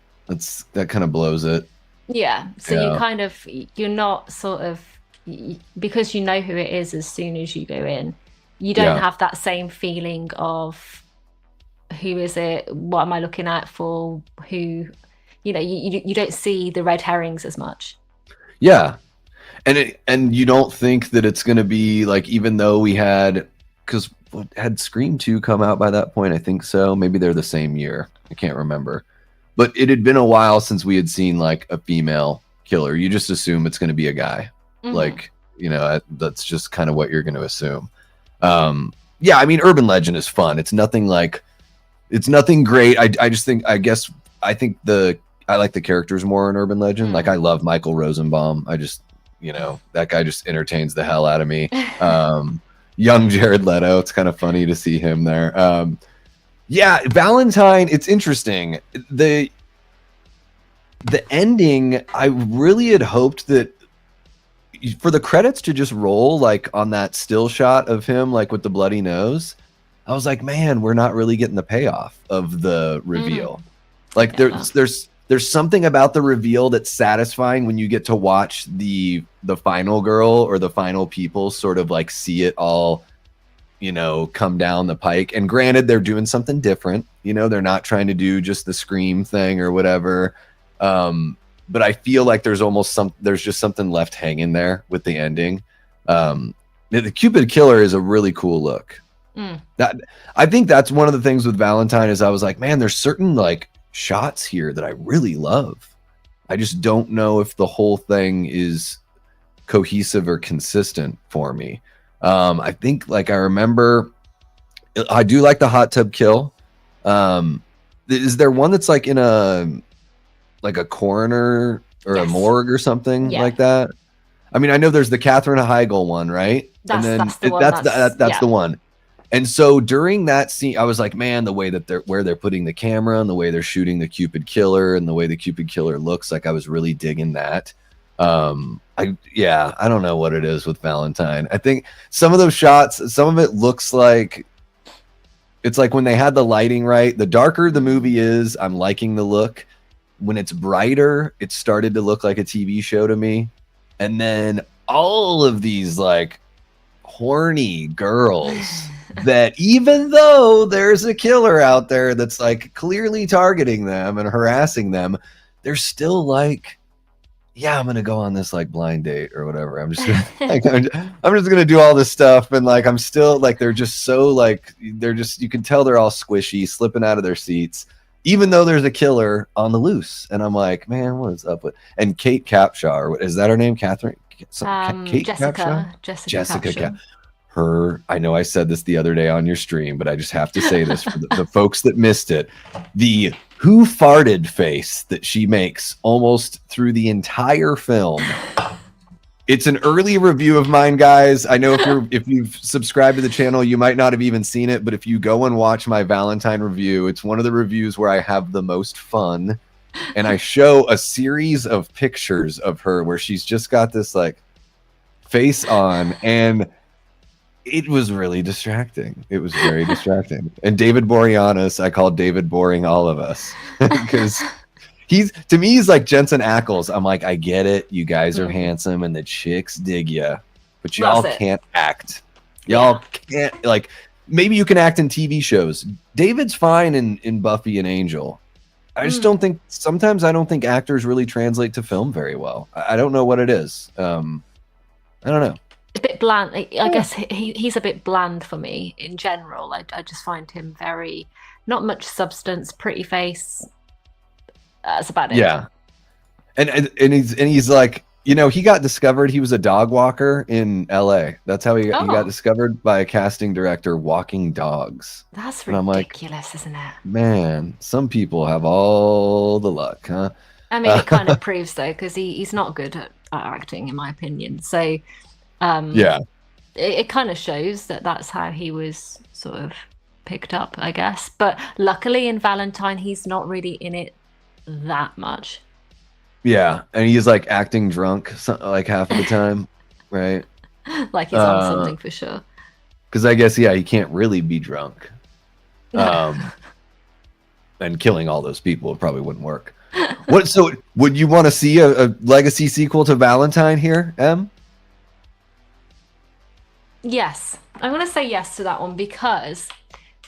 That kind of blows it. Yeah. So Yeah. you're not sort of, because you know who it is as soon as you go in, you don't Yeah. have that same feeling of who is it? What am I looking at for? Who, you don't see the red herrings as much. Yeah. And you don't think that it's going to be like, even though we had, because had Scream 2 come out by that point? I think so. Maybe they're the same year. I can't remember. But it had been a while since we had seen like a female killer. You just assume it's going to be a guy. Hmm. Like, that's just kind of what you're going to assume. Yeah, I mean, Urban Legend is fun. It's nothing great. I just think, I think I like the characters more in Urban Legend. Like, I love Michael Rosenbaum. That guy just entertains the hell out of me. Young Jared Leto. It's kind of funny to see him there. Yeah, Valentine. It's interesting. The ending. I really had hoped that for the credits to just roll like on that still shot of him like with the bloody nose, I was like, man, we're not really getting the payoff of the reveal. Like there's something about the reveal that's satisfying when you get to watch the final girl or the final people sort of like see it all, you know, come down the pike. And granted, they're doing something different. You know, they're not trying to do just the Scream thing or whatever. But I feel like there's just something left hanging there with the ending. The Cupid Killer is a really cool look. That I think that's one of the things with Valentine is I was like, man, there's certain like shots here that I really love. I just don't know if the whole thing is cohesive or consistent for me. I think like I remember I do like the hot tub kill. Is there one that's like in a coroner or a morgue or something like that? I mean, I know there's the Katherine Heigl one, right? That's the one. And so during that scene, I was like, man, the way that they're putting the camera and the way they're shooting the Cupid Killer and the way the Cupid Killer looks, like I was really digging that. I don't know what it is with Valentine. I think some of those shots, some of it looks like it's like when they had the lighting right. The darker the movie is, I'm liking the look. When it's brighter, it started to look like a TV show to me. And then all of these like horny girls that even though there's a killer out there that's like clearly targeting them and harassing them, they're still like, yeah, I'm gonna go on this like blind date or whatever. I'm just gonna do all this stuff, and like I'm still like they're just so like you can tell they're all squishy, slipping out of their seats, even though there's a killer on the loose. And I'm like, man, what is up with? And Kate Capshaw, or what is that her name? Catherine? Kate Jessica. Capshaw? Jessica. Her, I know I said this the other day on your stream, but I just have to say this for the folks that missed it. The who farted face that she makes almost through the entire film. It's an early review of mine, guys. I know if you've subscribed to the channel, you might not have even seen it, but if you go and watch my Valentine review, it's one of the reviews where I have the most fun. And I show a series of pictures of her where she's just got this like face on, and it was really distracting. It was very distracting. And David Boreanaz, I call David boring all of us because to me, he's like Jensen Ackles. I'm like, I get it. You guys are handsome and the chicks dig you, but y'all can't act. Y'all can't, like, maybe you can act in TV shows. David's fine in Buffy and Angel. I just don't think, sometimes I don't think actors really translate to film very well. I don't know what it is. I don't know. A bit bland. I guess he's a bit bland for me in general. I just find him very, not much substance, pretty face. That's about it. Yeah. And he's like, you know, he got discovered. He was a dog walker in LA. That's how he got discovered by a casting director walking dogs. That's ridiculous, isn't it? Man, some people have all the luck, huh? I mean, it kind of proves though, because he's not good at acting, in my opinion. So, it kind of shows that that's how he was sort of picked up, I guess. But luckily in Valentine, he's not really in it that much. Yeah, and he's like acting drunk like half of the time, right? Like he's on something for sure. Because I guess, he can't really be drunk. And killing all those people probably wouldn't work. So would you want to see a legacy sequel to Valentine here, Em? Yes. I'm going to say yes to that one because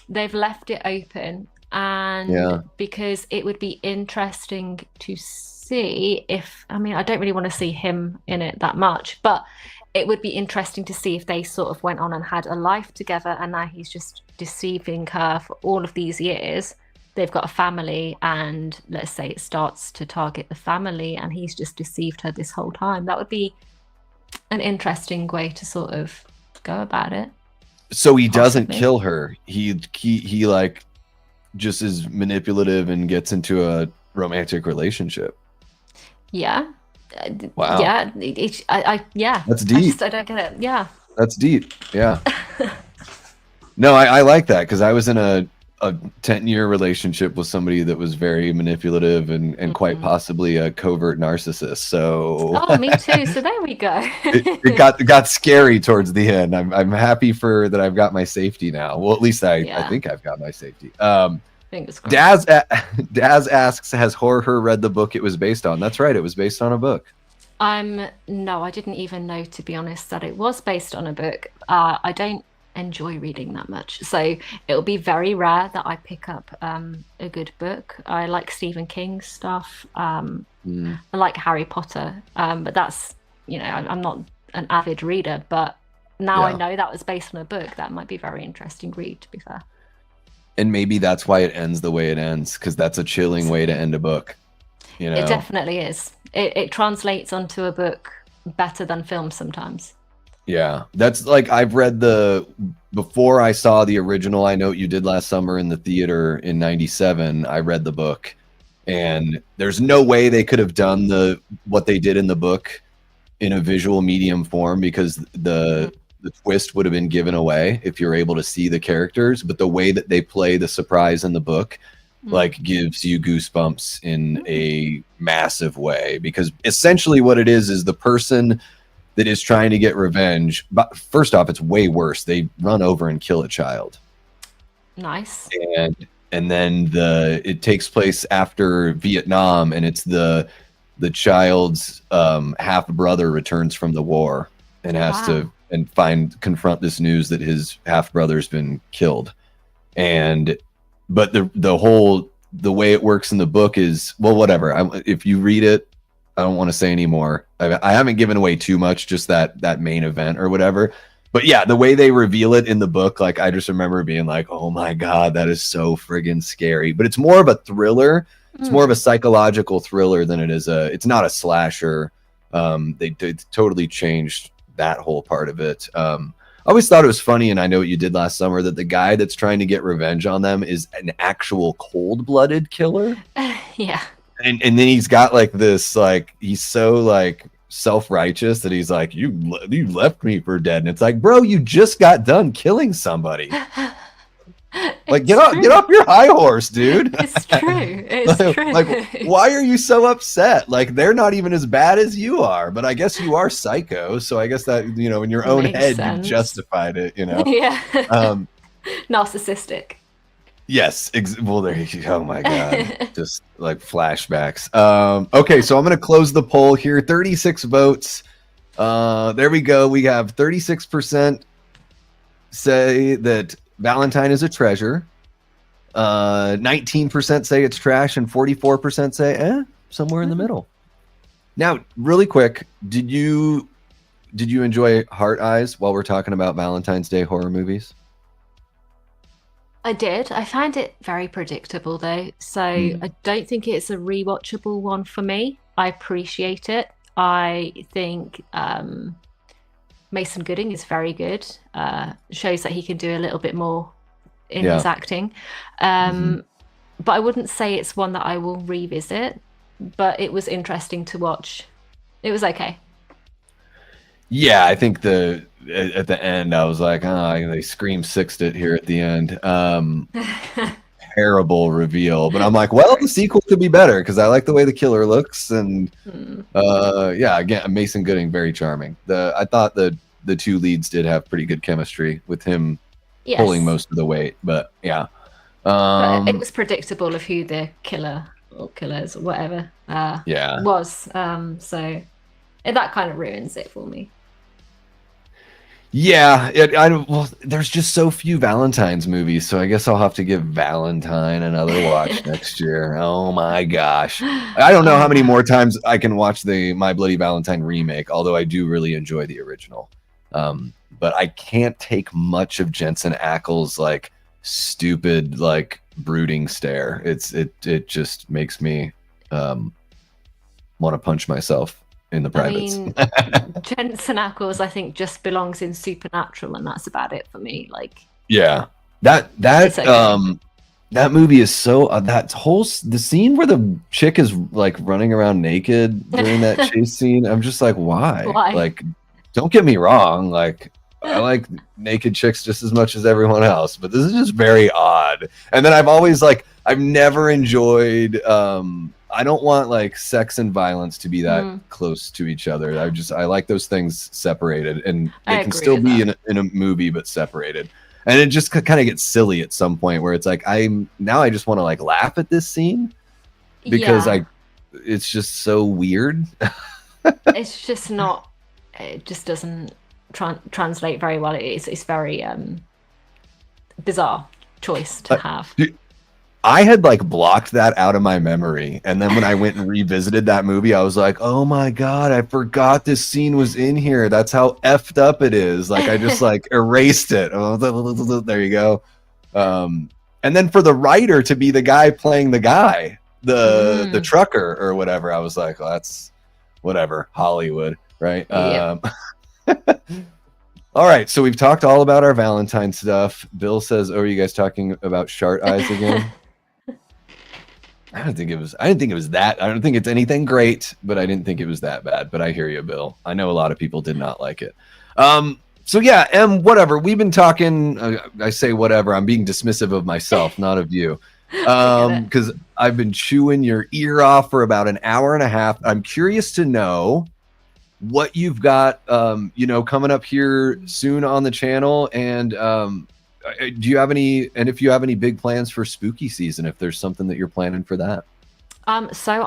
they've left it open, and because it would be interesting to see if, I mean, I don't really want to see him in it that much, but it would be interesting to see if they sort of went on and had a life together, and now he's just deceiving her for all of these years. They've got a family, and let's say it starts to target the family, and he's just deceived her this whole time. That would be an interesting way to sort of go about it. So he doesn't kill her. He like just is manipulative and gets into a romantic relationship. Yeah. Wow. Yeah. That's deep. I don't get it. Yeah. That's deep. Yeah. No, I like that, because I was in a a 10-year relationship with somebody that was very manipulative and quite possibly a covert narcissist. So me too. So there we go. it got scary towards the end. I'm happy for that. I've got my safety now. Well, at least I think I've got my safety. Fingers crossed. Daz asks, has HorrHer read the book it was based on? That's right. It was based on a book. No, I didn't even know, to be honest, that it was based on a book. I don't enjoy reading that much, so it'll be very rare that I pick up a good book. I like Stephen King's stuff. I like Harry Potter, but that's, I'm not an avid reader, but now I know that was based on a book. That might be a very interesting read, to be fair. And maybe that's why it ends the way it ends, because that's a chilling way to end a book. It definitely is. It translates onto a book better than film sometimes. Yeah, that's like, I've read before I saw the original I Know What You Did Last Summer in the theater in '97, I read the book, and there's no way they could have done what they did in the book in a visual medium form, because the twist would have been given away if you're able to see the characters. But the way that they play the surprise in the book like gives you goosebumps in a massive way, because essentially what it is the person that is trying to get revenge. But first off, it's way worse. They run over and kill a child. Nice. And then it takes place after Vietnam, and it's the child's half brother returns from the war and has to confront this news that his half brother's been killed. But the way it works in the book is, well, whatever. If you read it, I don't want to say anymore. I haven't given away too much, just that main event or whatever. But yeah, the way they reveal it in the book, like, I just remember being like, oh my God, that is so friggin' scary. But it's more of a thriller. It's more of a psychological thriller than it is it's not a slasher. They totally changed that whole part of it. I always thought it was funny, and I Know What You Did Last Summer, that the guy that's trying to get revenge on them is an actual cold-blooded killer. Yeah. And then he's got like this, like, he's so like self-righteous that he's like, you left me for dead. And it's like, bro, you just got done killing somebody. Like, get off your high horse, dude. It's true. It's true. Like, why are you so upset? Like, they're not even as bad as you are. But I guess you are psycho, so I guess that, in your own head, you've justified it, Yeah. Narcissistic. Yes. Well, there you go. Oh my God. Just like flashbacks. Okay, so I'm going to close the poll here. 36 votes. There we go. We have 36% say that Valentine is a treasure. 19% say it's trash, and 44% say somewhere in the middle. Now, really quick, did you enjoy Heart Eyes while we're talking about Valentine's Day horror movies? I did. I found it very predictable, though, so I don't think it's a rewatchable one for me. I appreciate it. I think Mason Gooding is very good. Shows that he can do a little bit more in his acting. But I wouldn't say it's one that I will revisit, but it was interesting to watch. It was okay. Yeah, I think at the end I was like, they Scream Sixed it here at the end. Terrible reveal, but I'm like, well, the sequel could be better, because I like the way the killer looks, and again, Mason Gooding, very charming. I thought the two leads did have pretty good chemistry, with him pulling most of the weight, but but it was predictable of who the killer or killers or whatever was, so that kind of ruins it for me. Yeah, there's just so few Valentine's movies, so I guess I'll have to give Valentine another watch next year. Oh my gosh. I don't know how many more times I can watch the My Bloody Valentine remake, although I do really enjoy the original. But I can't take much of Jensen Ackles' like stupid, like brooding stare. It just makes me want to punch myself in the privates. Jensen Ackles, I think, just belongs in Supernatural, and that's about it for me. Like, that movie is so the scene where the chick is like running around naked during that chase scene. I'm just like, why? Like, don't get me wrong, like, I like naked chicks just as much as everyone else, but this is just very odd. And then I've never enjoyed, I don't want like sex and violence to be that close to each other. I like those things separated, and they can still be in a movie, but separated. And it just kind of gets silly at some point where it's like, I just want to like laugh at this scene because it's just so weird. It's just not, it just doesn't translate very well. It's very bizarre choice to have. I had like blocked that out of my memory, and then when I went and revisited that movie, I was like, oh my god, I forgot this scene was in here. That's how effed up it is. Like I just like erased it. There you go. And then for the writer to be the guy playing the guy, the trucker or whatever, I was like, well, that's whatever, Hollywood, right? Yep. All right, so we've talked all about our Valentine stuff. Bill says, "Oh, are you guys talking about Shart Eyes again?" I didn't think it was that. I don't think it's anything great, but I didn't think it was that bad. But I hear you, Bill. I know a lot of people did not like it. So yeah, whatever. We've been talking. I say whatever. I'm being dismissive of myself, not of you, because I've been chewing your ear off for about an hour and a half. I'm curious to know what you've got, coming up here soon on the channel, and do you have any? And if you have any big plans for spooky season, if there's something that you're planning for that. So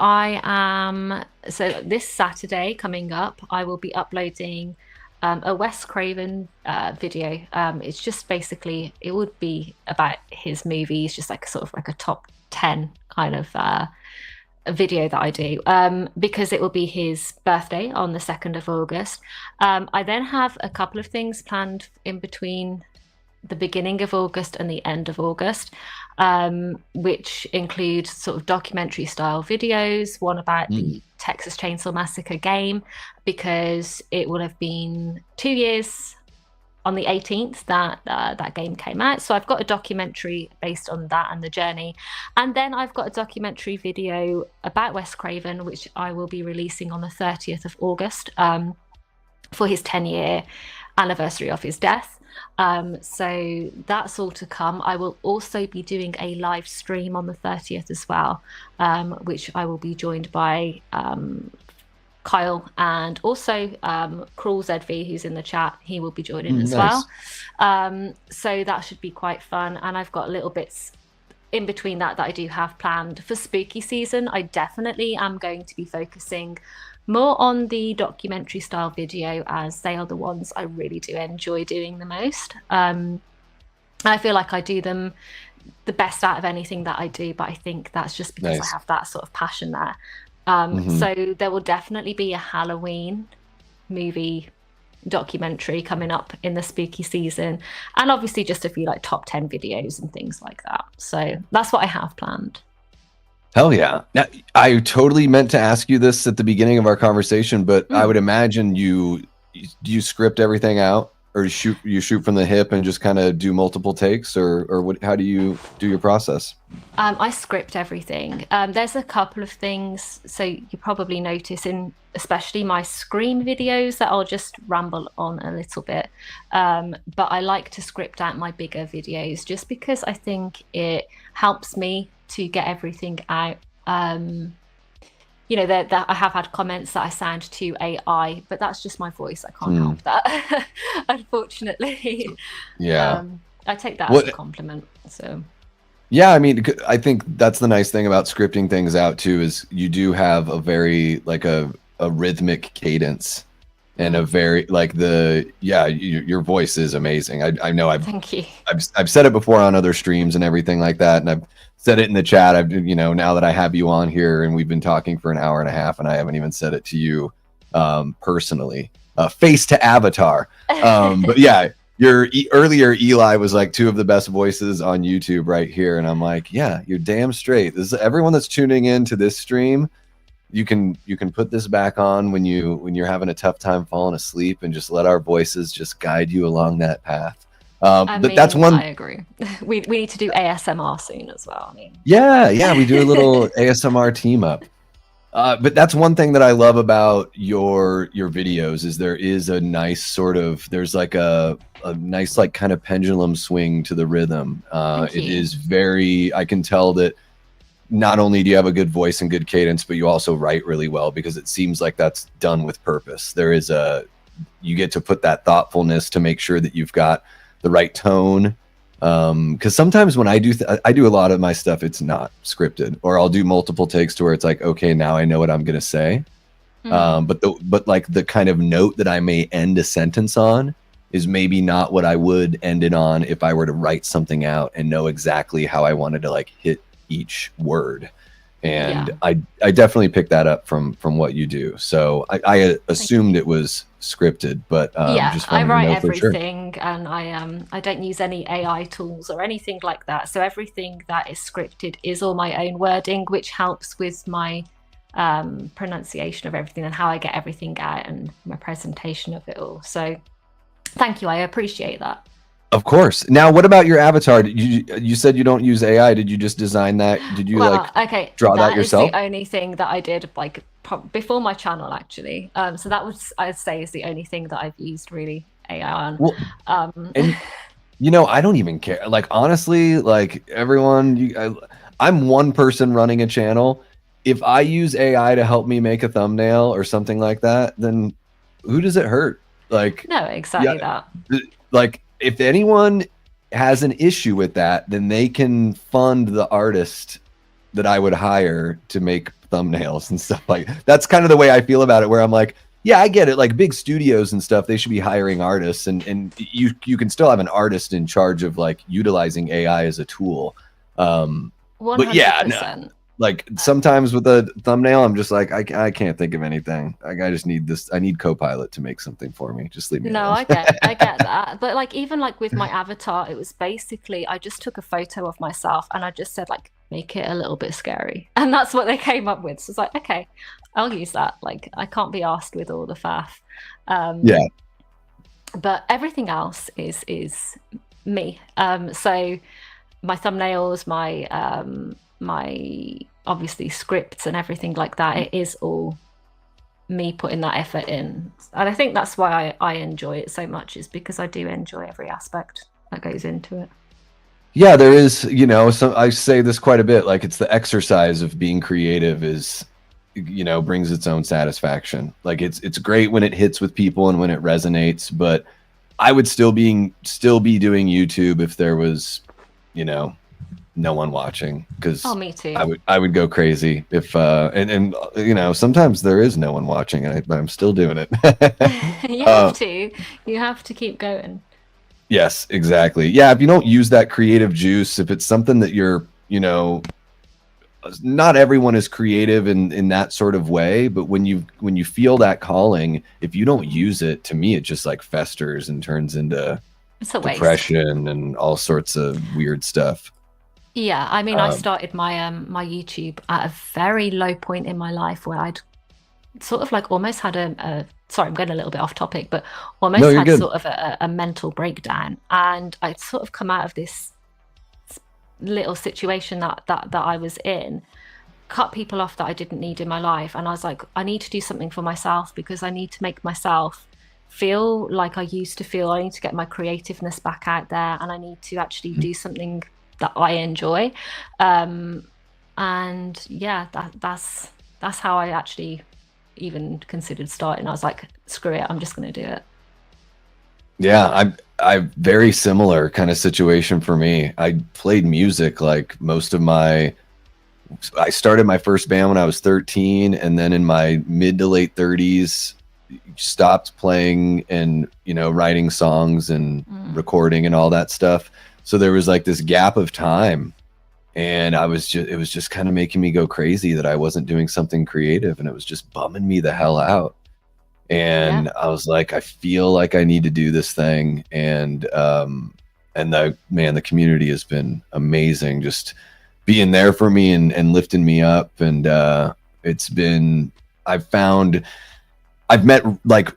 this Saturday coming up, I will be uploading a Wes Craven video. It's just basically, it would be about his movies, just like sort of like a top 10 kind of a video that I do, because it will be his birthday on the 2nd of August. I then have a couple of things planned in between the beginning of August and the end of August, which include sort of documentary style videos, one about the Texas Chainsaw Massacre game, because it would have been 2 years on the 18th that that game came out. So I've got a documentary based on that and the journey. And then I've got a documentary video about Wes Craven, which I will be releasing on the 30th of August for his 10-year anniversary of his death. So that's all to come. I will also be doing a live stream on the 30th as well, which I will be joined by Kyle and also Cruel ZV, who's in the chat. He will be joining as well. So that should be quite fun. And I've got little bits in between that I do have planned for spooky season. I definitely am going to be focusing more on the documentary style video, as they are the ones I really do enjoy doing the most. I feel like I do them the best out of anything that I do, but I think that's just because I have that sort of passion there. So there will definitely be a Halloween movie documentary coming up in the spooky season, and obviously just a few like top 10 videos and things like that. So that's what I have planned. Hell yeah. Now, I totally meant to ask you this at the beginning of our conversation, but I would imagine you script everything out, or you shoot from the hip and just kind of do multiple takes, or what? How do you do your process? I script everything. There's a couple of things, so you probably notice in especially my Scream videos that I'll just ramble on a little bit. But I like to script out my bigger videos just because I think it helps me to get everything out. That I have had comments that I sound too AI, but that's just my voice. I can't help that, unfortunately. Yeah. I take that as a compliment. So. Yeah, I mean, I think that's the nice thing about scripting things out too, is you do have a very like a rhythmic cadence, and a very like your voice is amazing. I know Thank you. I've said it before on other streams and everything like that, and I've said it in the chat. I've now that I have you on here and we've been talking for an hour and a half, and I haven't even said it to you personally, face to avatar. But yeah, your earlier Eli was like two of the best voices on YouTube right here, and I'm like, yeah, you're damn straight. This is everyone that's tuning in to this stream. You can put this back on when you're having a tough time falling asleep, and just let our voices just guide you along that path. That's one. I agree. We need to do ASMR soon as well. Yeah, we do a little ASMR team up. But that's one thing that I love about your videos is there is a nice sort of, there's like a nice like kind of pendulum swing to the rhythm. It is very, I can tell that not only do you have a good voice and good cadence, but you also write really well, because it seems like that's done with purpose. There is you get to put that thoughtfulness to make sure that you've got the right tone. Because sometimes when I do a lot of my stuff, it's not scripted, or I'll do multiple takes to where it's like, okay, now I know what I'm gonna say. But like the kind of note that I may end a sentence on is maybe not what I would end it on if I were to write something out and know exactly how I wanted to like hit each word. And I definitely picked that up from what you do. So I assumed it was scripted, but just I write everything, sure. And I don't use any AI tools or anything like that. So everything that is scripted is all my own wording, which helps with my pronunciation of everything and how I get everything out and my presentation of it all. So thank you, I appreciate that. Of course. Now, what about your avatar? You said you don't use AI. Did you just design that? Did you draw that yourself? That is the only thing that I did like before my channel, actually. So that was, I'd say, is the only thing that I've used really AI on. Well, and you know, I don't even care. Like, honestly, like everyone, I'm one person running a channel. If I use AI to help me make a thumbnail or something like that, then who does it hurt? Like, no, exactly that. Like, if anyone has an issue with that, then they can fund the artist that I would hire to make thumbnails and stuff like that. That's kind of the way I feel about it, where I'm like, yeah, I get it. Like big studios and stuff, they should be hiring artists, and you can still have an artist in charge of like utilizing AI as a tool. 100%. But yeah, no. Like sometimes with a thumbnail, I'm just like, I can't think of anything. Like I just need this. I need Copilot to make something for me. Just leave me alone. I get that. But like even like with my avatar, it was basically I just took a photo of myself and I just said like make it a little bit scary, and that's what they came up with. So it's like, okay, I'll use that. Like I can't be asked with all the faff. Yeah. But everything else is me. So my thumbnails, my obviously scripts and everything like that, it is all me putting that effort in. And I think that's why I enjoy it so much, is because I do enjoy every aspect that goes into it. Yeah, there is, you know, so I say this quite a bit, like it's the exercise of being creative is, you know, brings its own satisfaction. Like it's great when it hits with people and when it resonates, but I would still be doing YouTube if there was, you know, no one watching, because me too. I would go crazy if and you know, sometimes there is no one watching, but I'm still doing it. You have to keep going. Yes, exactly. Yeah, if you don't use that creative juice, if it's something that you're, you know, not everyone is creative in that sort of way, but when you feel that calling, if you don't use it, to me it just like festers and turns into depression and all sorts of weird stuff. Yeah, I mean, I started my my YouTube at a very low point in my life where I'd sort of like almost had a sorry, I'm going a little bit off topic, but almost had sort of a mental breakdown, and I'd sort of come out of this little situation that I was in, cut people off that I didn't need in my life, and I was like, I need to do something for myself, because I need to make myself feel like I used to feel. I need to get my creativeness back out there, and I need to actually do something that I enjoy. And yeah, that's how I actually even considered starting. I was like, screw it, I'm just going to do it. Yeah, I'm very similar kind of situation for me. I played music like I started my first band when I was 13, and then in my mid to late 30s stopped playing and, you know, writing songs and recording and all that stuff. So there was like this gap of time, and it was just kind of making me go crazy that I wasn't doing something creative, and it was just bumming me the hell out. And I was like, I feel like I need to do this thing. And the community has been amazing, just being there for me and lifting me up. And I've met like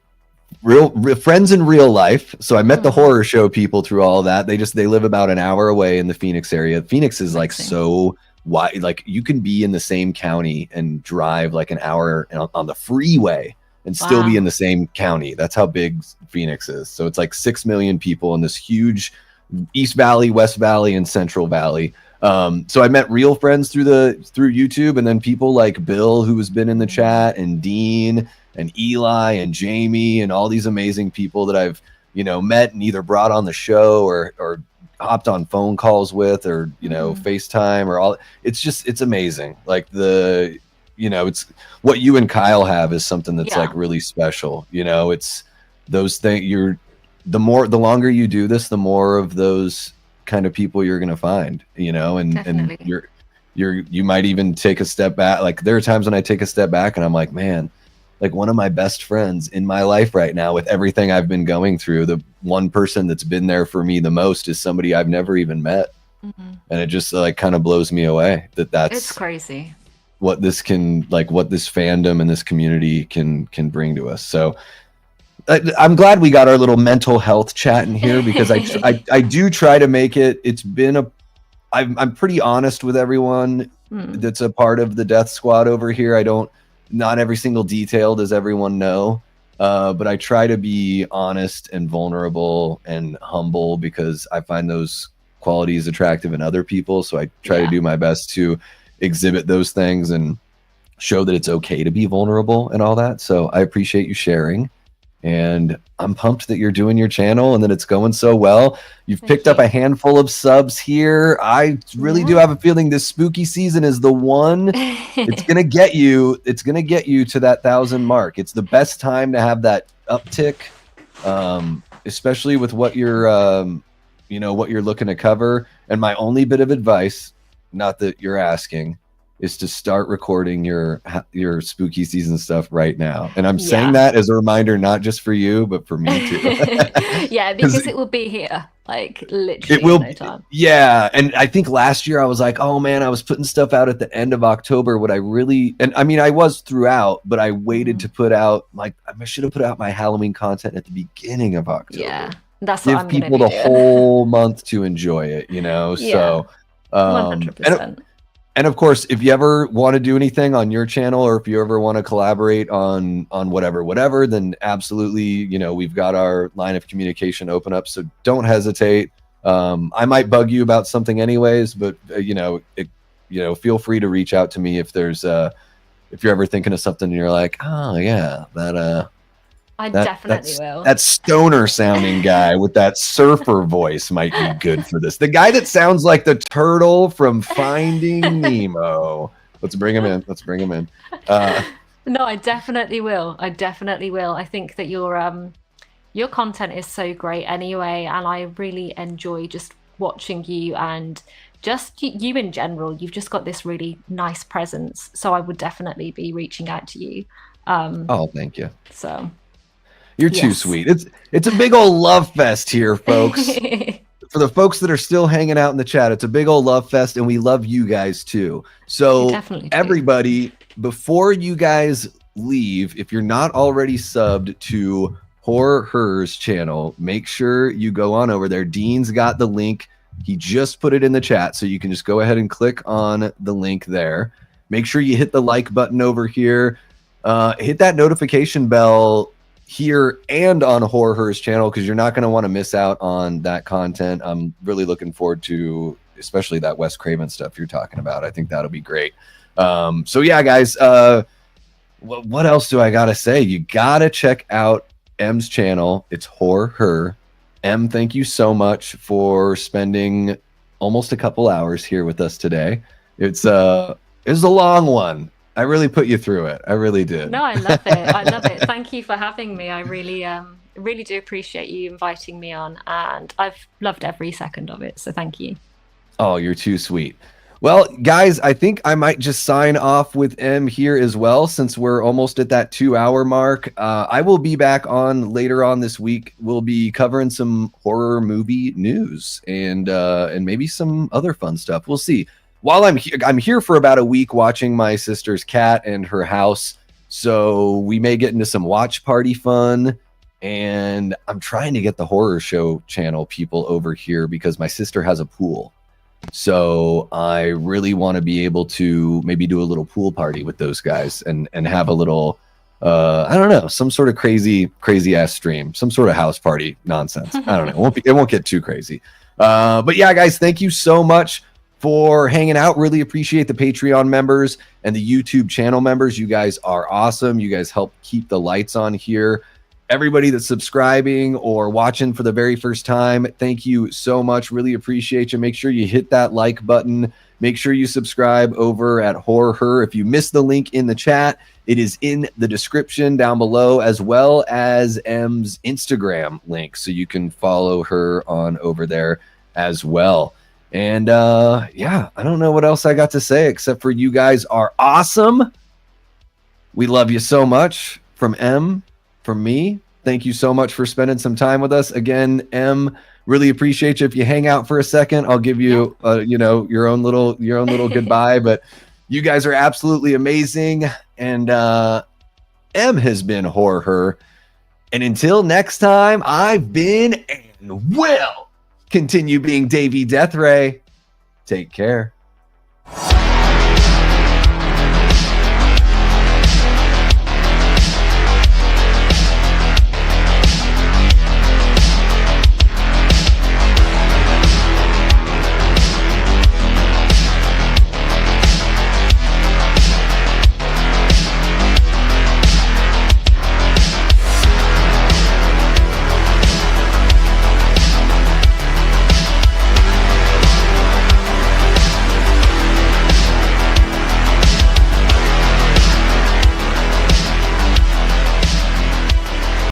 real friends in real life. So I met the horror show people through all that. They live about an hour away in the Phoenix area. Phoenix is like so why, like, you can be in the same county and drive like an hour on the freeway and still be in the same county. That's how big Phoenix is. So it's like 6 million people in this huge East Valley, West Valley, and Central Valley. So I met real friends through YouTube, and then people like Bill, who has been in the chat, and Dean and Eli and Jamie and all these amazing people that I've, you know, met and either brought on the show or hopped on phone calls with, or, you know, FaceTime or all. It's amazing. Like it's what you and Kyle have is something that's like really special. You know, it's those things. The longer you do this, the more of those kind of people you're going to find, you know, and you might even take a step back. Like, there are times when I take a step back and I'm like, man, like, one of my best friends in my life right now, with everything I've been going through, the one person that's been there for me the most is somebody I've never even met. And it just like kind of blows me away that's it's crazy what this fandom and this community can bring to us. So I'm glad we got our little mental health chat in here, because I do try to make it. I'm pretty honest with everyone that's a part of the Death Squad over here. Not every single detail does everyone know, but I try to be honest and vulnerable and humble, because I find those qualities attractive in other people. So I try to do my best to exhibit those things and show that it's okay to be vulnerable and all that. So I appreciate you sharing. And I'm pumped that you're doing your channel and that it's going so well. You've picked up a handful of subs here. I really do have a feeling this spooky season is the one. It's gonna get you. It's gonna get you to that 1,000 mark. It's the best time to have that uptick, especially with what you're, what you're looking to cover. And my only bit of advice, not that you're asking, is to start recording your spooky season stuff right now. And I'm saying that as a reminder, not just for you, but for me too. Yeah, because it will be here, like, literally it will, in no time. Yeah. And I think last year I was like, oh man, I was putting stuff out at the end of October. Would I really, and I mean, I was throughout, but I waited to put out, like, I should have put out my Halloween content at the beginning of October. Yeah, that's what I'm Give people the whole month to enjoy it, you know? So 100%. And of course, if you ever want to do anything on your channel, or if you ever want to collaborate on whatever, then absolutely, you know, we've got our line of communication open up. So don't hesitate. I might bug you about something anyways, but feel free to reach out to me if there's if you're ever thinking of something and you're like, oh yeah, I definitely will. That stoner sounding guy with that surfer voice might be good for this. The guy that sounds like the turtle from Finding Nemo. Let's bring him in. No, I definitely will. I think that your content is so great anyway, and I really enjoy just watching you, and just you in general. You've just got this really nice presence. So I would definitely be reaching out to you. Oh, thank you. So you're too sweet. It's a big old love fest here, folks. For the folks that are still hanging out in the chat, it's a big old love fest, and we love you guys too. So everybody, before you guys leave, if you're not already subbed to HorrHer's channel, make sure you go on over there. Dean's got the link. He just put it in the chat, so you can just go ahead and click on the link there. Make sure you hit the like button over here. Hit that notification bell here and on HorrHer's channel, because you're not going to want to miss out on that content. I'm really looking forward to especially that Wes Craven stuff you're talking about. I think that'll be great. So yeah, guys, what else do I gotta say? You gotta check out M's channel. It's HorrHer. M, thank you so much for spending almost a couple hours here with us today. It was a long one. I really put you through it. I really did. No, I love it. Thank you for having me. I really do appreciate you inviting me on, and I've loved every second of it. So thank you. Oh, you're too sweet. Well, guys, I think I might just sign off with M here as well, since we're almost at that 2-hour mark. I will be back on later on this week. We'll be covering some horror movie news and maybe some other fun stuff. We'll see. While I'm here for about a week watching my sister's cat and her house, so we may get into some watch party fun. And I'm trying to get the horror show channel people over here because my sister has a pool. So I really want to be able to maybe do a little pool party with those guys and have a little, I don't know, some sort of crazy ass stream, some sort of house party nonsense. I don't know. It won't get too crazy. But yeah, guys, thank you so much for hanging out. Really appreciate the Patreon members and the YouTube channel members. You guys are awesome. You guys help keep the lights on here. Everybody that's subscribing or watching for the very first time, thank you so much. Really appreciate you. Make sure you hit that like button. Make sure you subscribe over at HorrHer. If you missed the link in the chat, it is in the description down below, as well as M's Instagram link, so you can follow her on over there as well. And yeah, I don't know what else I got to say except for you guys are awesome. We love you so much. From M, from me, thank you so much for spending some time with us. Again, M, really appreciate you. If you hang out for a second, I'll give you you know, your own little goodbye. But you guys are absolutely amazing. And M has been HorrHer. And until next time, I've been and will continue being Davey Deathray. Take care.